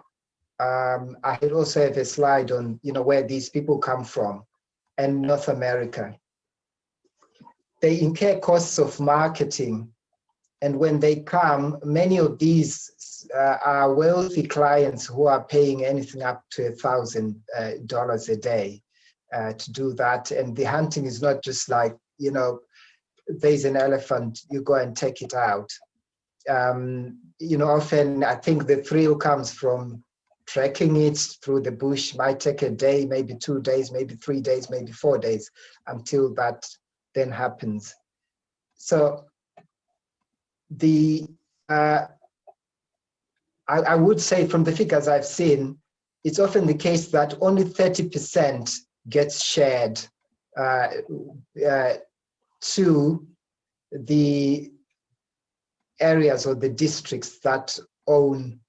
Speaker 3: I had also have a slide on, where these people come from. and North America. They incur costs of marketing. And when they come, many of these are wealthy clients who are paying anything up to $1,000 a day to do that. And the hunting is not just like, you know, there's an elephant, you go and take it out. You know, often I think the thrill comes from trekking it through the bush. Might take a day, maybe 2 days, maybe 3 days, maybe 4 days until that then happens. So I would say from the figures I've seen, it's often the case that only 30% gets shared to the areas or the districts that own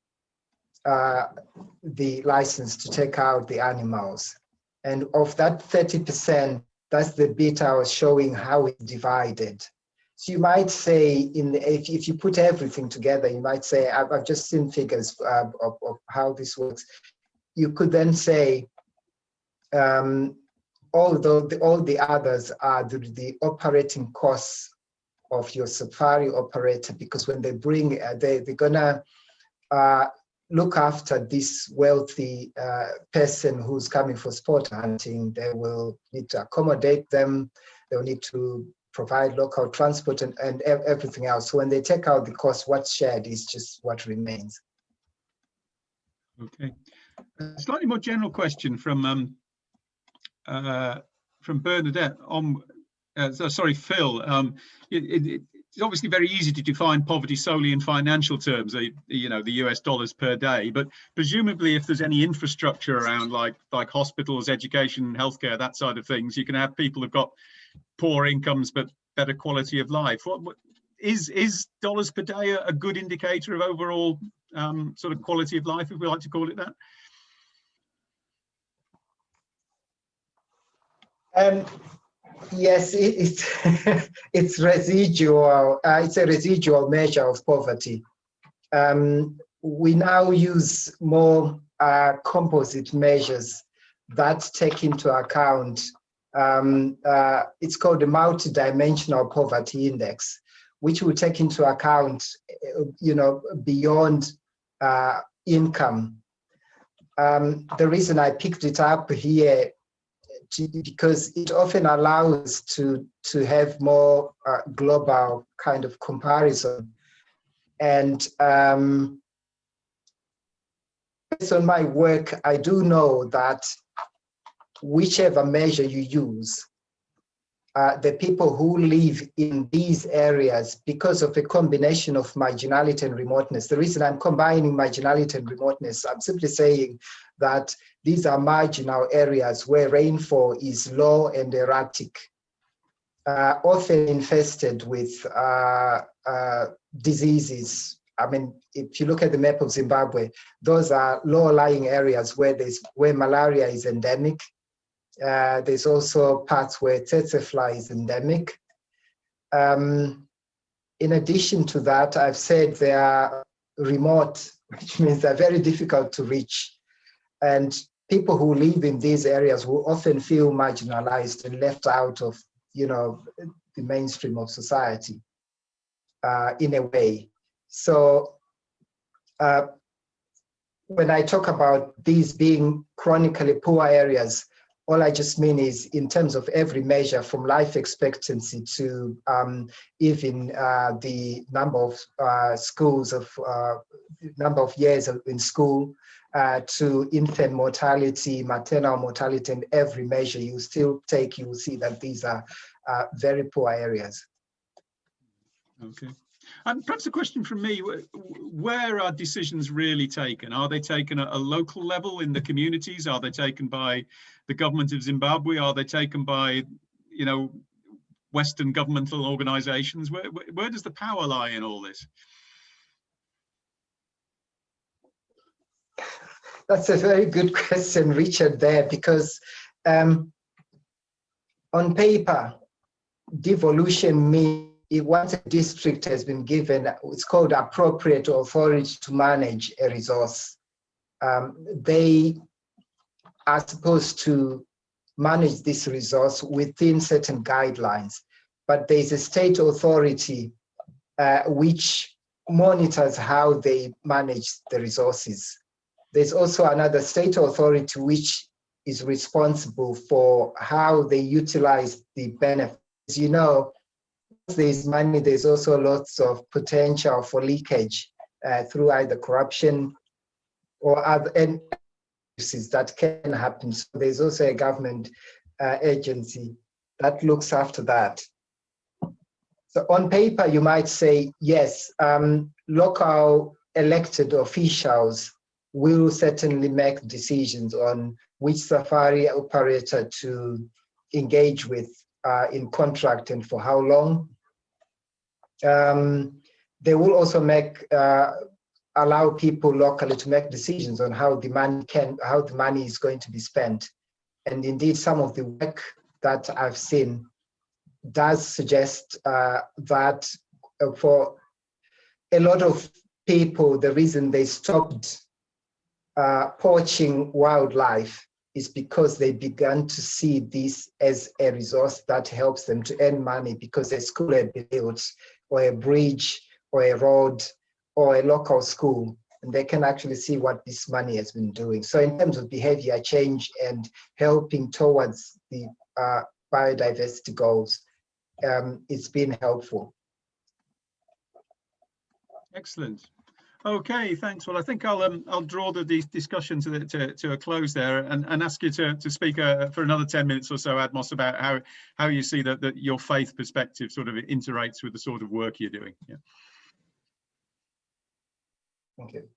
Speaker 3: the license to take out the animals. And of that 30%, that's the bit I was showing how it's divided. So you might say, if you put everything together, you might say, I've just seen figures of how this works. You could then say, although all the others are the operating costs of your safari operator, because when they bring, they're gonna look after this wealthy person who's coming for sport hunting. They will need to accommodate them. They'll need to provide local transport and everything else. So when they take out the cost, what's shared is just what remains.
Speaker 1: Okay. A slightly more general question from Bernadette on, sorry, Phil. It's obviously very easy to define poverty solely in financial terms, you know, the US dollars per day, but presumably if there's any infrastructure around like hospitals, education, healthcare, that side of things, you can have people who've got poor incomes but better quality of life. What is dollars per day a good indicator of overall sort of quality of life, if we like to call it that?
Speaker 3: Yes, it's residual. It's a residual measure of poverty. We now use more composite measures that take into account. It's called the multidimensional poverty index, which will take into account, you know, beyond income. The reason I picked it up here, because it often allows to have more global kind of comparison. And based on my work, I do know that whichever measure you use, the people who live in these areas, because of a combination of marginality and remoteness. The reason I'm combining marginality and remoteness, I'm simply saying that these are marginal areas where rainfall is low and erratic, often infested with diseases. I mean, if you look at the map of Zimbabwe, those are low-lying areas where malaria is endemic. There's also parts where tsetse fly is endemic. In addition to that, I've said they are remote, which means they're very difficult to reach. And people who live in these areas will often feel marginalized and left out of, you know, the mainstream of society in a way. So when I talk about these being chronically poor areas, all I just mean is in terms of every measure, from life expectancy to even the number of schools of number of years in school, to infant mortality, maternal mortality, and every measure you still take, you will see that these are very poor areas.
Speaker 1: Okay. Perhaps a question from me, where are decisions really taken? Are they taken at a local level in the communities? Are they taken by the government of Zimbabwe? Are they taken by, you know, Western governmental organizations? Where does the power lie in all this?
Speaker 3: That's a very good question, Richard, there, because on paper, devolution means once a district has been given, it's called appropriate authority to manage a resource. They are supposed to manage this resource within certain guidelines. But there's a state authority which monitors how they manage the resources. There's also another state authority which is responsible for how they utilize the benefits. You know, there's money, there's also lots of potential for leakage through either corruption or other abuses that can happen. So there's also a government agency that looks after that. So on paper, you might say, yes, local elected officials will certainly make decisions on which safari operator to engage with in contract and for how long. They will also allow people locally to make decisions on how the money is going to be spent. And indeed, some of the work that I've seen does suggest that for a lot of people, the reason they stopped poaching wildlife is because they began to see this as a resource that helps them to earn money, because a school had been built, or a bridge, or a road, or a local school, and they can actually see what this money has been doing. So in terms of behavior change and helping towards the biodiversity goals, it's been helpful.
Speaker 1: Excellent. Okay, thanks. Well, I think I'll draw the discussion to a close there, and ask you to speak for another 10 minutes or so, Admos, about how you see that your faith perspective sort of interacts with the sort of work you're doing. Yeah.
Speaker 3: Thank you.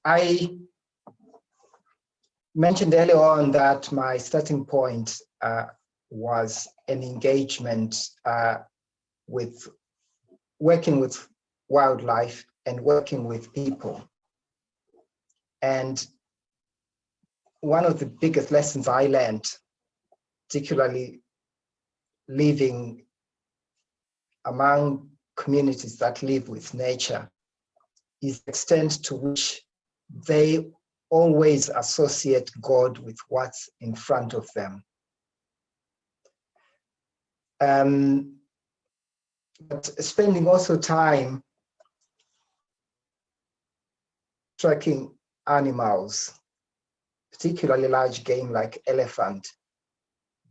Speaker 3: I mentioned earlier on that my starting point was an engagement with working with wildlife and working with people. And one of the biggest lessons I learned, particularly living among communities that live with nature, is the extent to which they always associate God with what's in front of them. But spending also time tracking animals, particularly large game like elephant,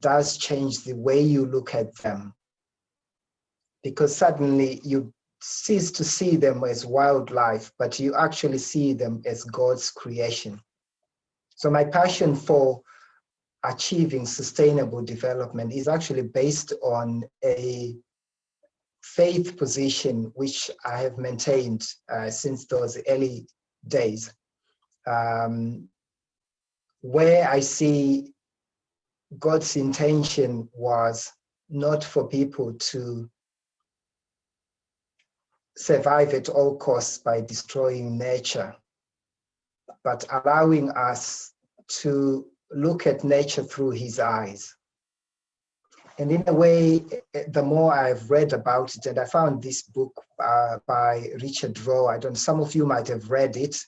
Speaker 3: does change the way you look at them, because suddenly you cease to see them as wildlife, but you actually see them as God's creation. So my passion for achieving sustainable development is actually based on a faith position which I have maintained since those early days, where I see God's intention was not for people to survive at all costs by destroying nature, but allowing us to look at nature through his eyes. And in a way, the more I've read about it, and I found this book by Richard Rohr, some of you might have read it,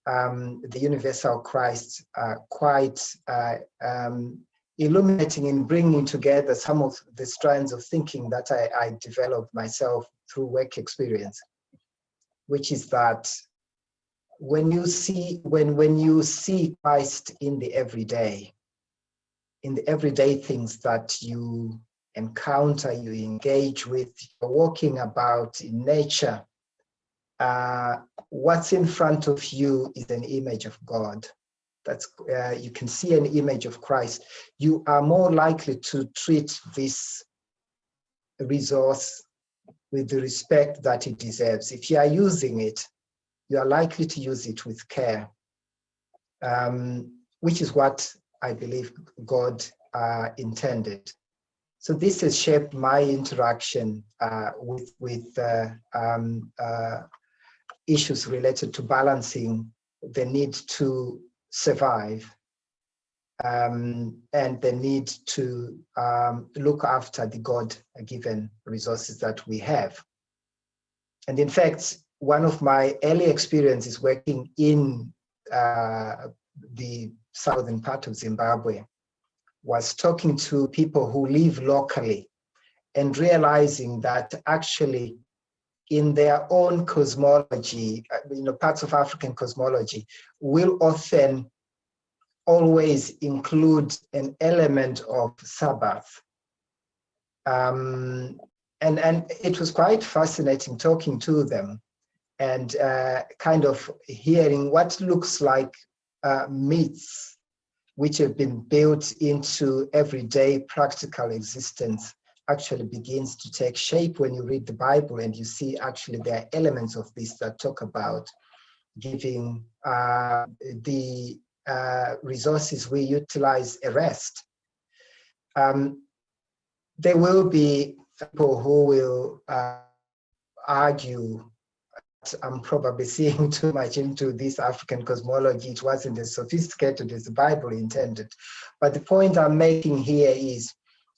Speaker 3: The Universal Christ, quite illuminating in bringing together some of the strands of thinking that I developed myself through work experience, which is that when you see Christ in the everyday things that you encounter, you engage with, you're walking about in nature, what's in front of you is an image of God. That's you can see an image of Christ. You are more likely to treat this resource with the respect that it deserves. If you are using it, you are likely to use it with care, which is what I believe God intended. So this has shaped my interaction with issues related to balancing the need to survive and the need to look after the God-given resources that we have. And in fact, one of my early experiences working in the southern part of Zimbabwe was talking to people who live locally and realizing that actually in their own cosmology, parts of African cosmology will often always include an element of Sabbath. And it was quite fascinating talking to them and kind of hearing what looks like myths which have been built into everyday practical existence actually begins to take shape when you read the Bible, and you see actually there are elements of this that talk about giving the resources we utilize a rest. There will be people who will argue that I'm probably seeing too much into this African cosmology. It wasn't as sophisticated as the Bible intended. But the point I'm making here is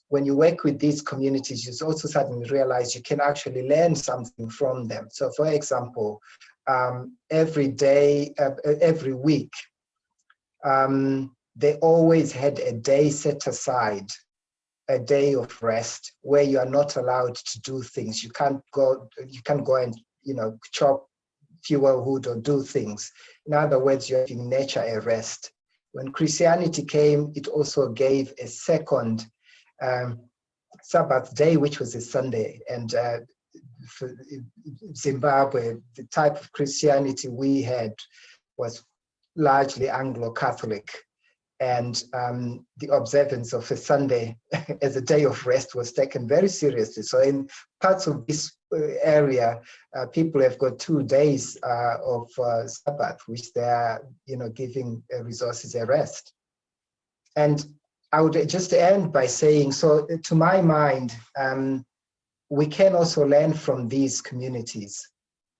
Speaker 3: when you work with these communities, you also suddenly realize you can actually learn something from them. So for example, every day, every week, they always had a day set aside, a day of rest where you are not allowed to do things. You can't go and chop fuel wood or do things. In other words, you're giving nature a rest. When Christianity came, it also gave a second Sabbath day, which was a Sunday. And for Zimbabwe, the type of Christianity we had was largely Anglo-Catholic. And the observance of a Sunday as a day of rest was taken very seriously. So in parts of this area, people have got 2 days of Sabbath, which they are, giving resources a rest. And I would just end by saying, so to my mind, we can also learn from these communities.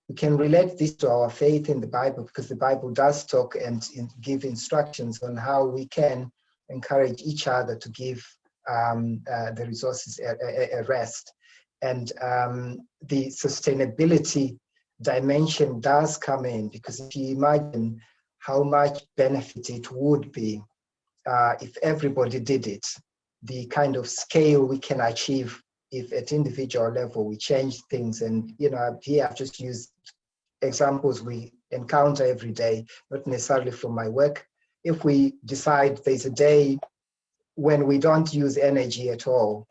Speaker 3: We can relate this to our faith in the Bible, because the Bible does talk and give instructions on how we can encourage each other to give the resources a rest. And the sustainability dimension does come in, because if you imagine how much benefit it would be if everybody did it, the kind of scale we can achieve if at individual level we change things. And here I've just used examples we encounter every day, not necessarily from my work. If we decide there's a day when we don't use energy at all,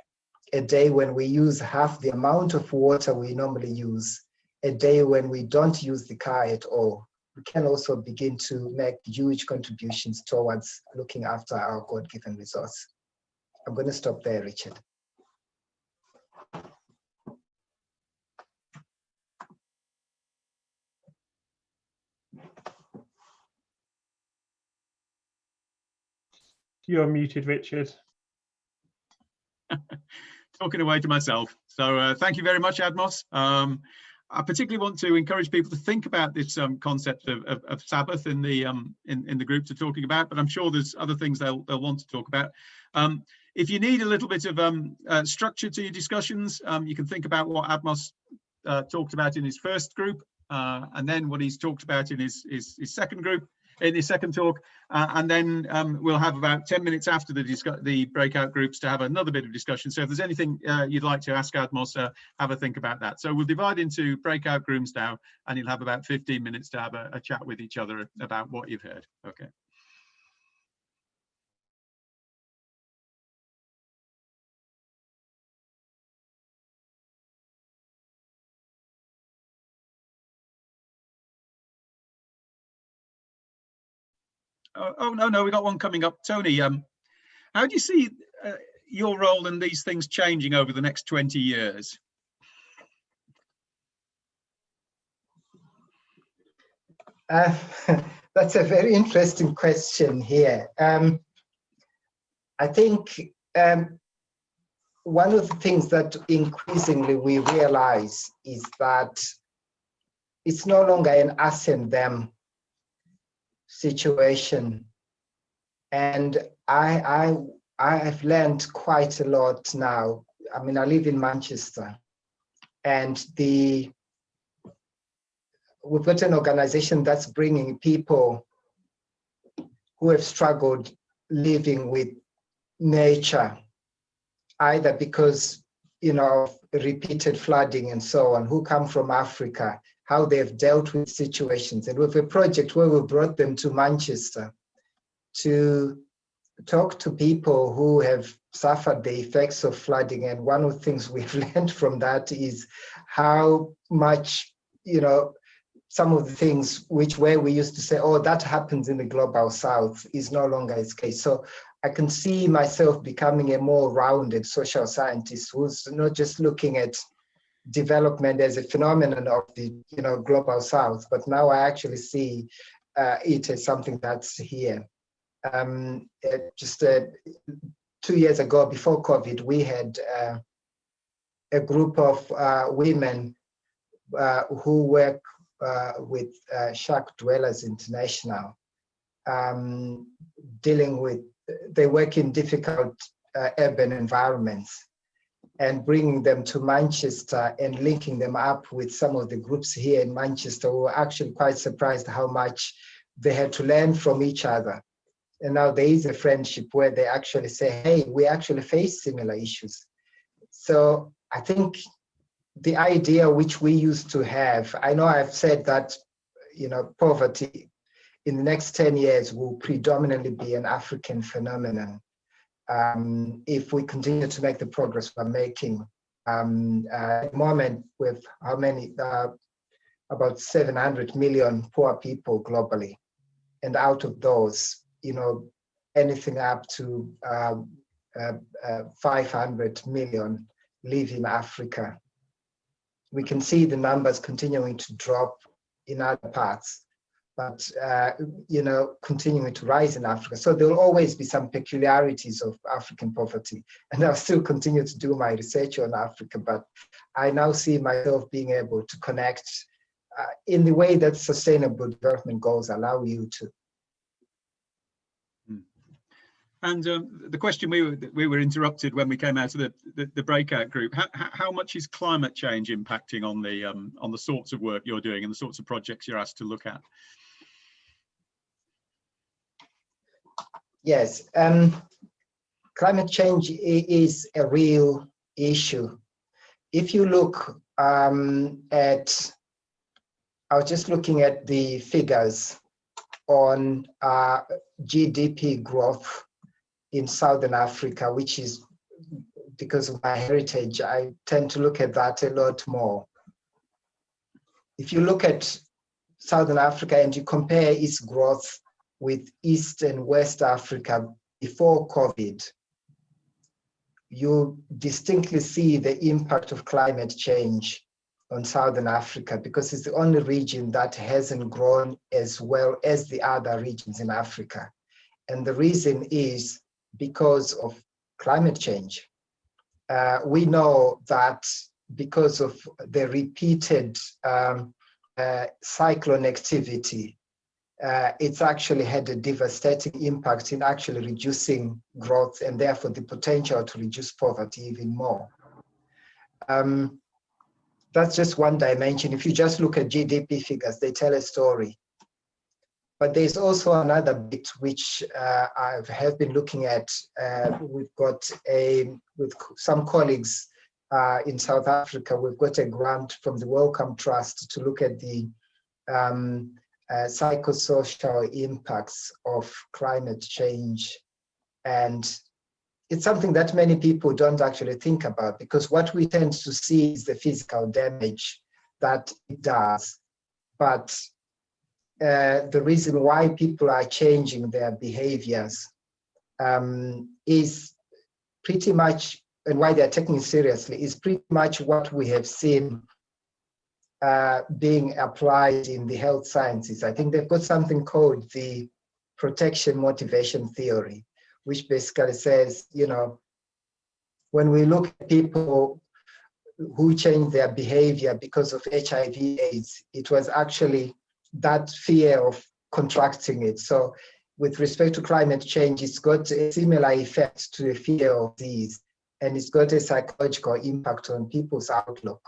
Speaker 3: a day when we use half the amount of water we normally use, a day when we don't use the car at all, we can also begin to make huge contributions towards looking after our God-given resource. I'm going to stop there, Richard.
Speaker 4: You're muted, Richard.
Speaker 1: Talking away to myself. So thank you very much, Admos. I particularly want to encourage people to think about this concept of Sabbath in the groups we're talking about, but I'm sure there's other things they'll want to talk about. If you need a little bit of structure to your discussions, you can think about what Admos talked about in his first group, and then what he's talked about in his second group, in his second talk, and then we'll have about 10 minutes after the breakout groups to have another bit of discussion. So if there's anything you'd like to ask Admos, have a think about that. So we'll divide into breakout groups now, and you'll have about 15 minutes to have a chat with each other about what you've heard. Okay. Oh no, we got one coming up. Tony, how do you see your role in these things changing over the next 20 years?
Speaker 3: That's a very interesting question here. I think one of the things that increasingly we realize is that it's no longer an us and them situation. And I've learned quite a lot now. I mean, I live in Manchester, and we've got an organization that's bringing people who have struggled living with nature, either because, of repeated flooding and so on, who come from Africa, how they've dealt with situations. And with a project where we brought them to Manchester to talk to people who have suffered the effects of flooding. And one of the things we've learned from that is how much, some of the things where we used to say, oh, that happens in the global south, is no longer its case. So I can see myself becoming a more rounded social scientist who's not just looking at development as a phenomenon of the global south, but now I actually see it as something that's here. Just 2 years ago, before COVID, we had a group of women who work with Shark Dwellers International, they work in difficult urban environments, and bringing them to Manchester and linking them up with some of the groups here in Manchester. We were actually quite surprised how much they had to learn from each other. And now there is a friendship where they actually say, hey, we actually face similar issues. So I think the idea which we used to have, I know I've said that, poverty in the next 10 years will predominantly be an African phenomenon. If we continue to make the progress we're making. At the moment, with how many, about 700 million poor people globally. And out of those, anything up to 500 million live in Africa. We can see the numbers continuing to drop in other parts, but continuing to rise in Africa. So there will always be some peculiarities of African poverty, and I'll still continue to do my research on Africa, but I now see myself being able to connect in the way that sustainable development goals allow you to.
Speaker 1: And the question, we were interrupted when we came out of the breakout group. How much is climate change impacting on the sorts of work you're doing and the sorts of projects you're asked to look at?
Speaker 3: Yes, climate change is a real issue. If you look I was just looking at the figures on GDP growth in Southern Africa, which is because of my heritage, I tend to look at that a lot more. If you look at Southern Africa and you compare its growth with East and West Africa before COVID, you distinctly see the impact of climate change on Southern Africa, because it's the only region that hasn't grown as well as the other regions in Africa. And the reason is because of climate change. We know that because of the repeated cyclone activity, it's actually had a devastating impact in actually reducing growth and therefore the potential to reduce poverty even more. That's just one dimension. If you just look at GDP figures, they tell a story. But there's also another bit which I have been looking at. We've got with some colleagues in South Africa, we've got a grant from the Wellcome Trust to look at the psychosocial impacts of climate change. And it's something that many people don't actually think about, because what we tend to see is the physical damage that it does. But the reason why people are changing their behaviors is pretty much, and why they're taking it seriously, is pretty much what we have seen being applied in the health sciences. I think they've got something called the protection motivation theory, which basically says, when we look at people who changed their behavior because of HIV/AIDS, it was actually that fear of contracting it. So with respect to climate change, it's got a similar effect to the fear of disease, and it's got a psychological impact on people's outlook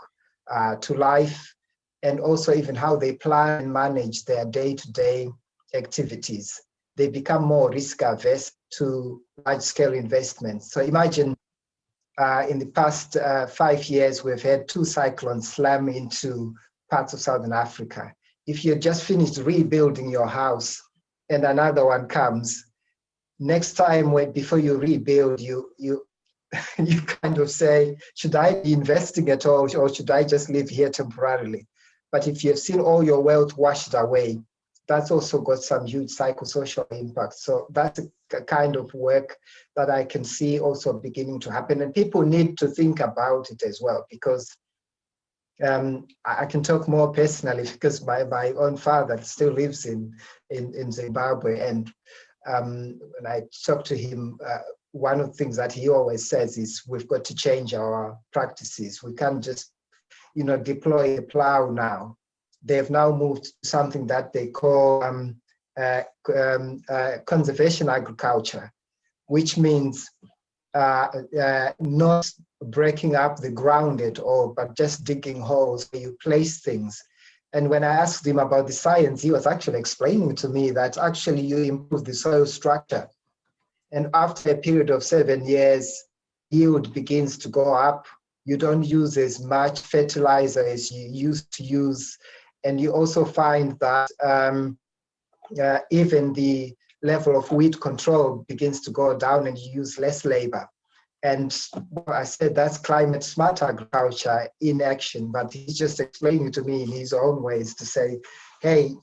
Speaker 3: to life, and also even how they plan and manage their day-to-day activities. They become more risk averse to large-scale investments. So imagine in the past 5 years, we've had 2 cyclones slam into parts of Southern Africa. If you just finished rebuilding your house and another one comes, next time before you rebuild, you kind of say, should I be investing at all, or should I just live here temporarily? But if you've seen all your wealth washed away, that's also got some huge psychosocial impact. So that's a kind of work that I can see also beginning to happen. And people need to think about it as well, because I can talk more personally because my own father still lives in Zimbabwe. And when I talk to him, one of the things that he always says is we've got to change our practices. We can't just, deploy a plow now. They've now moved to something that they call conservation agriculture, which means not breaking up the ground at all, but just digging holes where you place things. And when I asked him about the science, he was actually explaining to me that actually you improve the soil structure. And after a period of 7 years, yield begins to go up. You don't use as much fertilizer as you used to use. And you also find that even the level of weed control begins to go down and you use less labor. And I said, that's climate smart agriculture in action, but he's just explaining to me in his own ways to say, hey,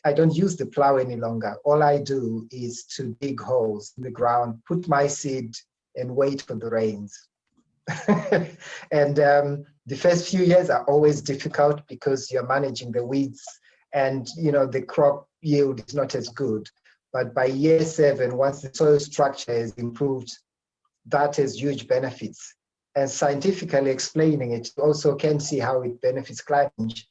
Speaker 3: I don't use the plow any longer. All I do is to dig holes in the ground, put my seed and wait for the rains. And the first few years are always difficult because you're managing the weeds and, the crop yield is not as good. But by year 7, once the soil structure is improved, that has huge benefits. And scientifically explaining it, you also can see how it benefits climate change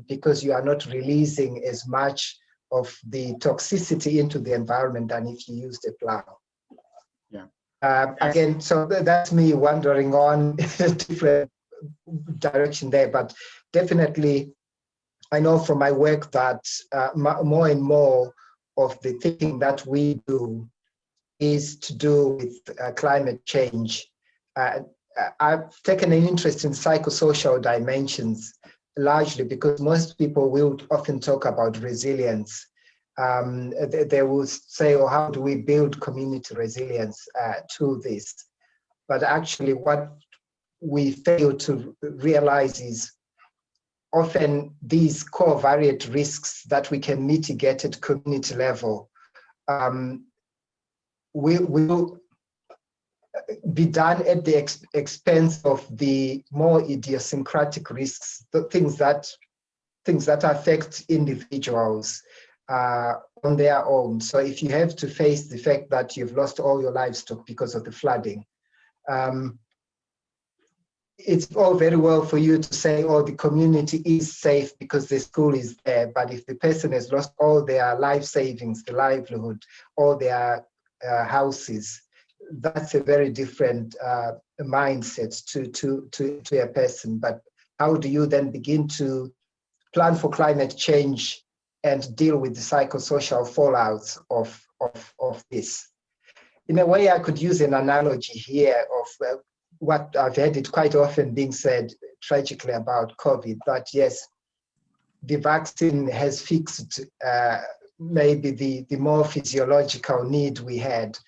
Speaker 3: because you are not releasing as much of the toxicity into the environment than if you used a plow.
Speaker 1: Yeah.
Speaker 3: Again, so that's me wandering on a different direction there, but definitely I know from my work that more and more of the thinking that we do is to do with climate change. I've taken an interest in psychosocial dimensions, largely because most people will often talk about resilience. They will say, oh, how do we build community resilience to this? But actually what we fail to realize is often these covariate risks that we can mitigate at community level will be done at the expense of the more idiosyncratic risks, the things that affect individuals on their own. So if you have to face the fact that you've lost all your livestock because of the flooding, it's all very well for you to say, oh, the community is safe because the school is there. But if the person has lost all their life savings, the livelihood, all their houses, that's a very different mindset to a person. But how do you then begin to plan for climate change and deal with the psychosocial fallouts of this? In a way, I could use an analogy here of what I've heard it quite often being said tragically about COVID, that yes, the vaccine has fixed maybe the more physiological need we had,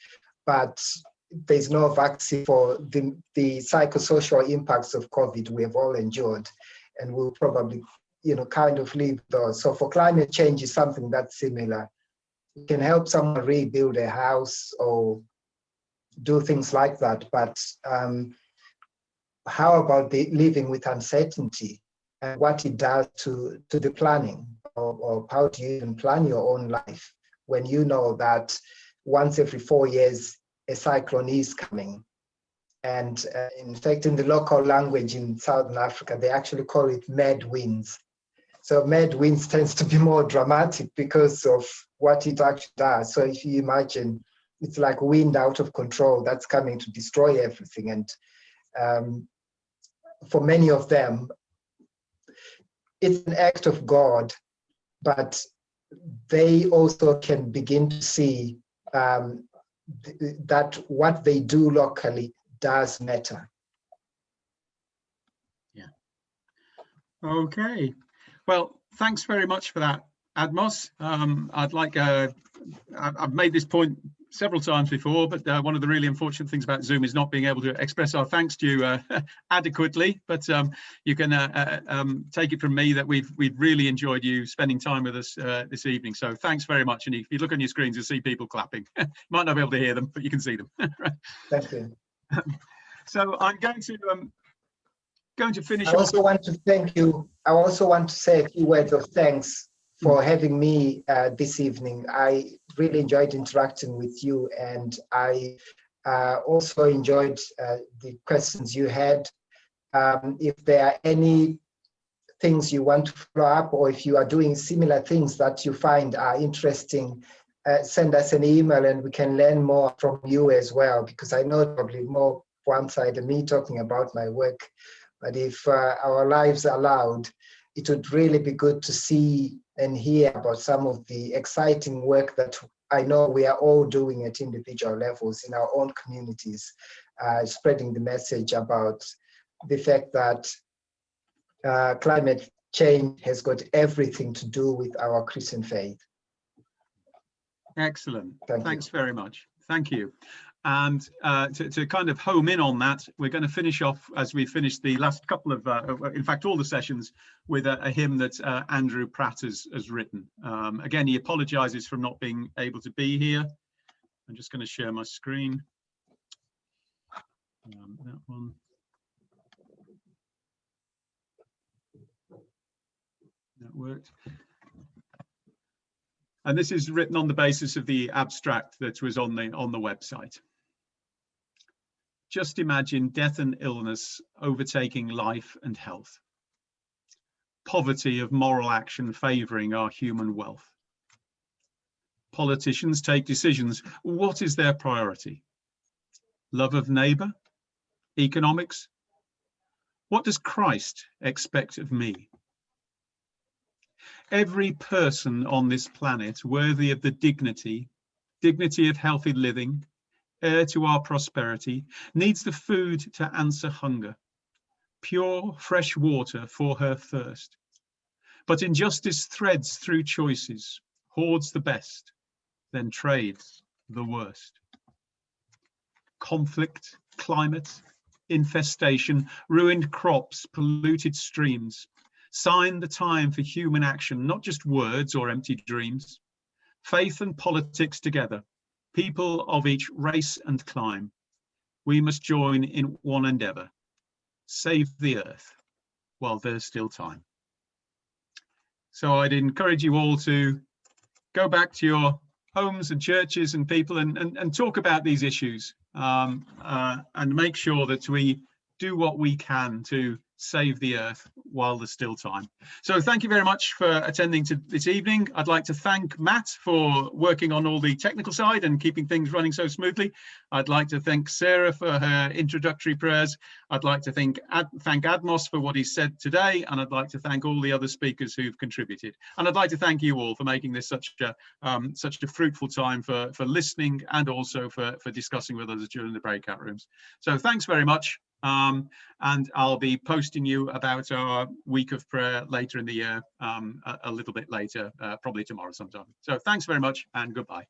Speaker 3: but there's no vaccine for the psychosocial impacts of COVID we have all endured, and we'll probably, kind of live those. So for climate change is something that's similar. It can help someone rebuild a house or do things like that, but how about the living with uncertainty and what it does to the planning, or how do you even plan your own life when you know that once every 4 years a cyclone is coming And in fact, in the local language in Southern Africa, they actually call it mad winds. So mad winds tends to be more dramatic because of what it actually does. So if you imagine, it's like wind out of control that's coming to destroy everything. And for many of them, it's an act of God, but they also can begin to see that what they do locally does matter.
Speaker 1: Yeah. Okay. Well, thanks very much for that, Admos. I've made this point several times before, but one of the really unfortunate things about Zoom is not being able to express our thanks to you adequately. But you can take it from me that we've really enjoyed you spending time with us this evening. So thanks very much. And if you look on your screens, you'll see people clapping. Might not be able to hear them, but you can see them.
Speaker 3: Thank you.
Speaker 1: So I'm going to finish.
Speaker 3: I also want to thank you. I also want to say a few words of thanks for having me this evening. I really enjoyed interacting with you, and I also enjoyed the questions you had. If there are any things you want to follow up, or if you are doing similar things that you find are interesting, send us an email and we can learn more from you as well, because I know probably more one side than me talking about my work. But if our lives allowed, it would really be good to see and hear about some of the exciting work that I know we are all doing at individual levels in our own communities, spreading the message about the fact that climate change has got everything to do with our Christian faith.
Speaker 1: Excellent. Thanks
Speaker 3: you.
Speaker 1: very much. Thank you. And to kind of home in on that, we're going to finish off, as we finished the last couple of, in fact, all the sessions, with a hymn that Andrew Pratt has written. Again, he apologizes for not being able to be here. I'm just going to share my screen. That one. That worked. And this is written on the basis of the abstract that was on the website. Just imagine death and illness overtaking life and health. Poverty of moral action favoring our human wealth. Politicians take decisions. What is their priority? Love of neighbor? Economics? What does Christ expect of me? Every person on this planet worthy of the dignity of healthy living, heir to our prosperity, needs the food to answer hunger, pure, fresh water for her thirst. But injustice threads through choices, hoards the best, then trades the worst. Conflict, climate, infestation, ruined crops, polluted streams, sign the time for human action, not just words or empty dreams. Faith and politics together, people of each race and clime, we must join in one endeavour, save the earth while there's still time. So I'd encourage you all to go back to your homes and churches and people and talk about these issues, and make sure that we do what we can to save the earth while there's still time. So thank you very much for attending to this evening. I'd like to thank Matt for working on all the technical side and keeping things running so smoothly. I'd like to thank Sarah for her introductory prayers. I'd like to thank Admos for what he said today, and I'd like to thank all the other speakers who've contributed. And I'd like to thank you all for making this such a fruitful time for listening and also for discussing with us during the breakout rooms. So thanks very much. And I'll be posting you about our week of prayer later in the year, a little bit later, probably tomorrow sometime. So thanks very much and goodbye.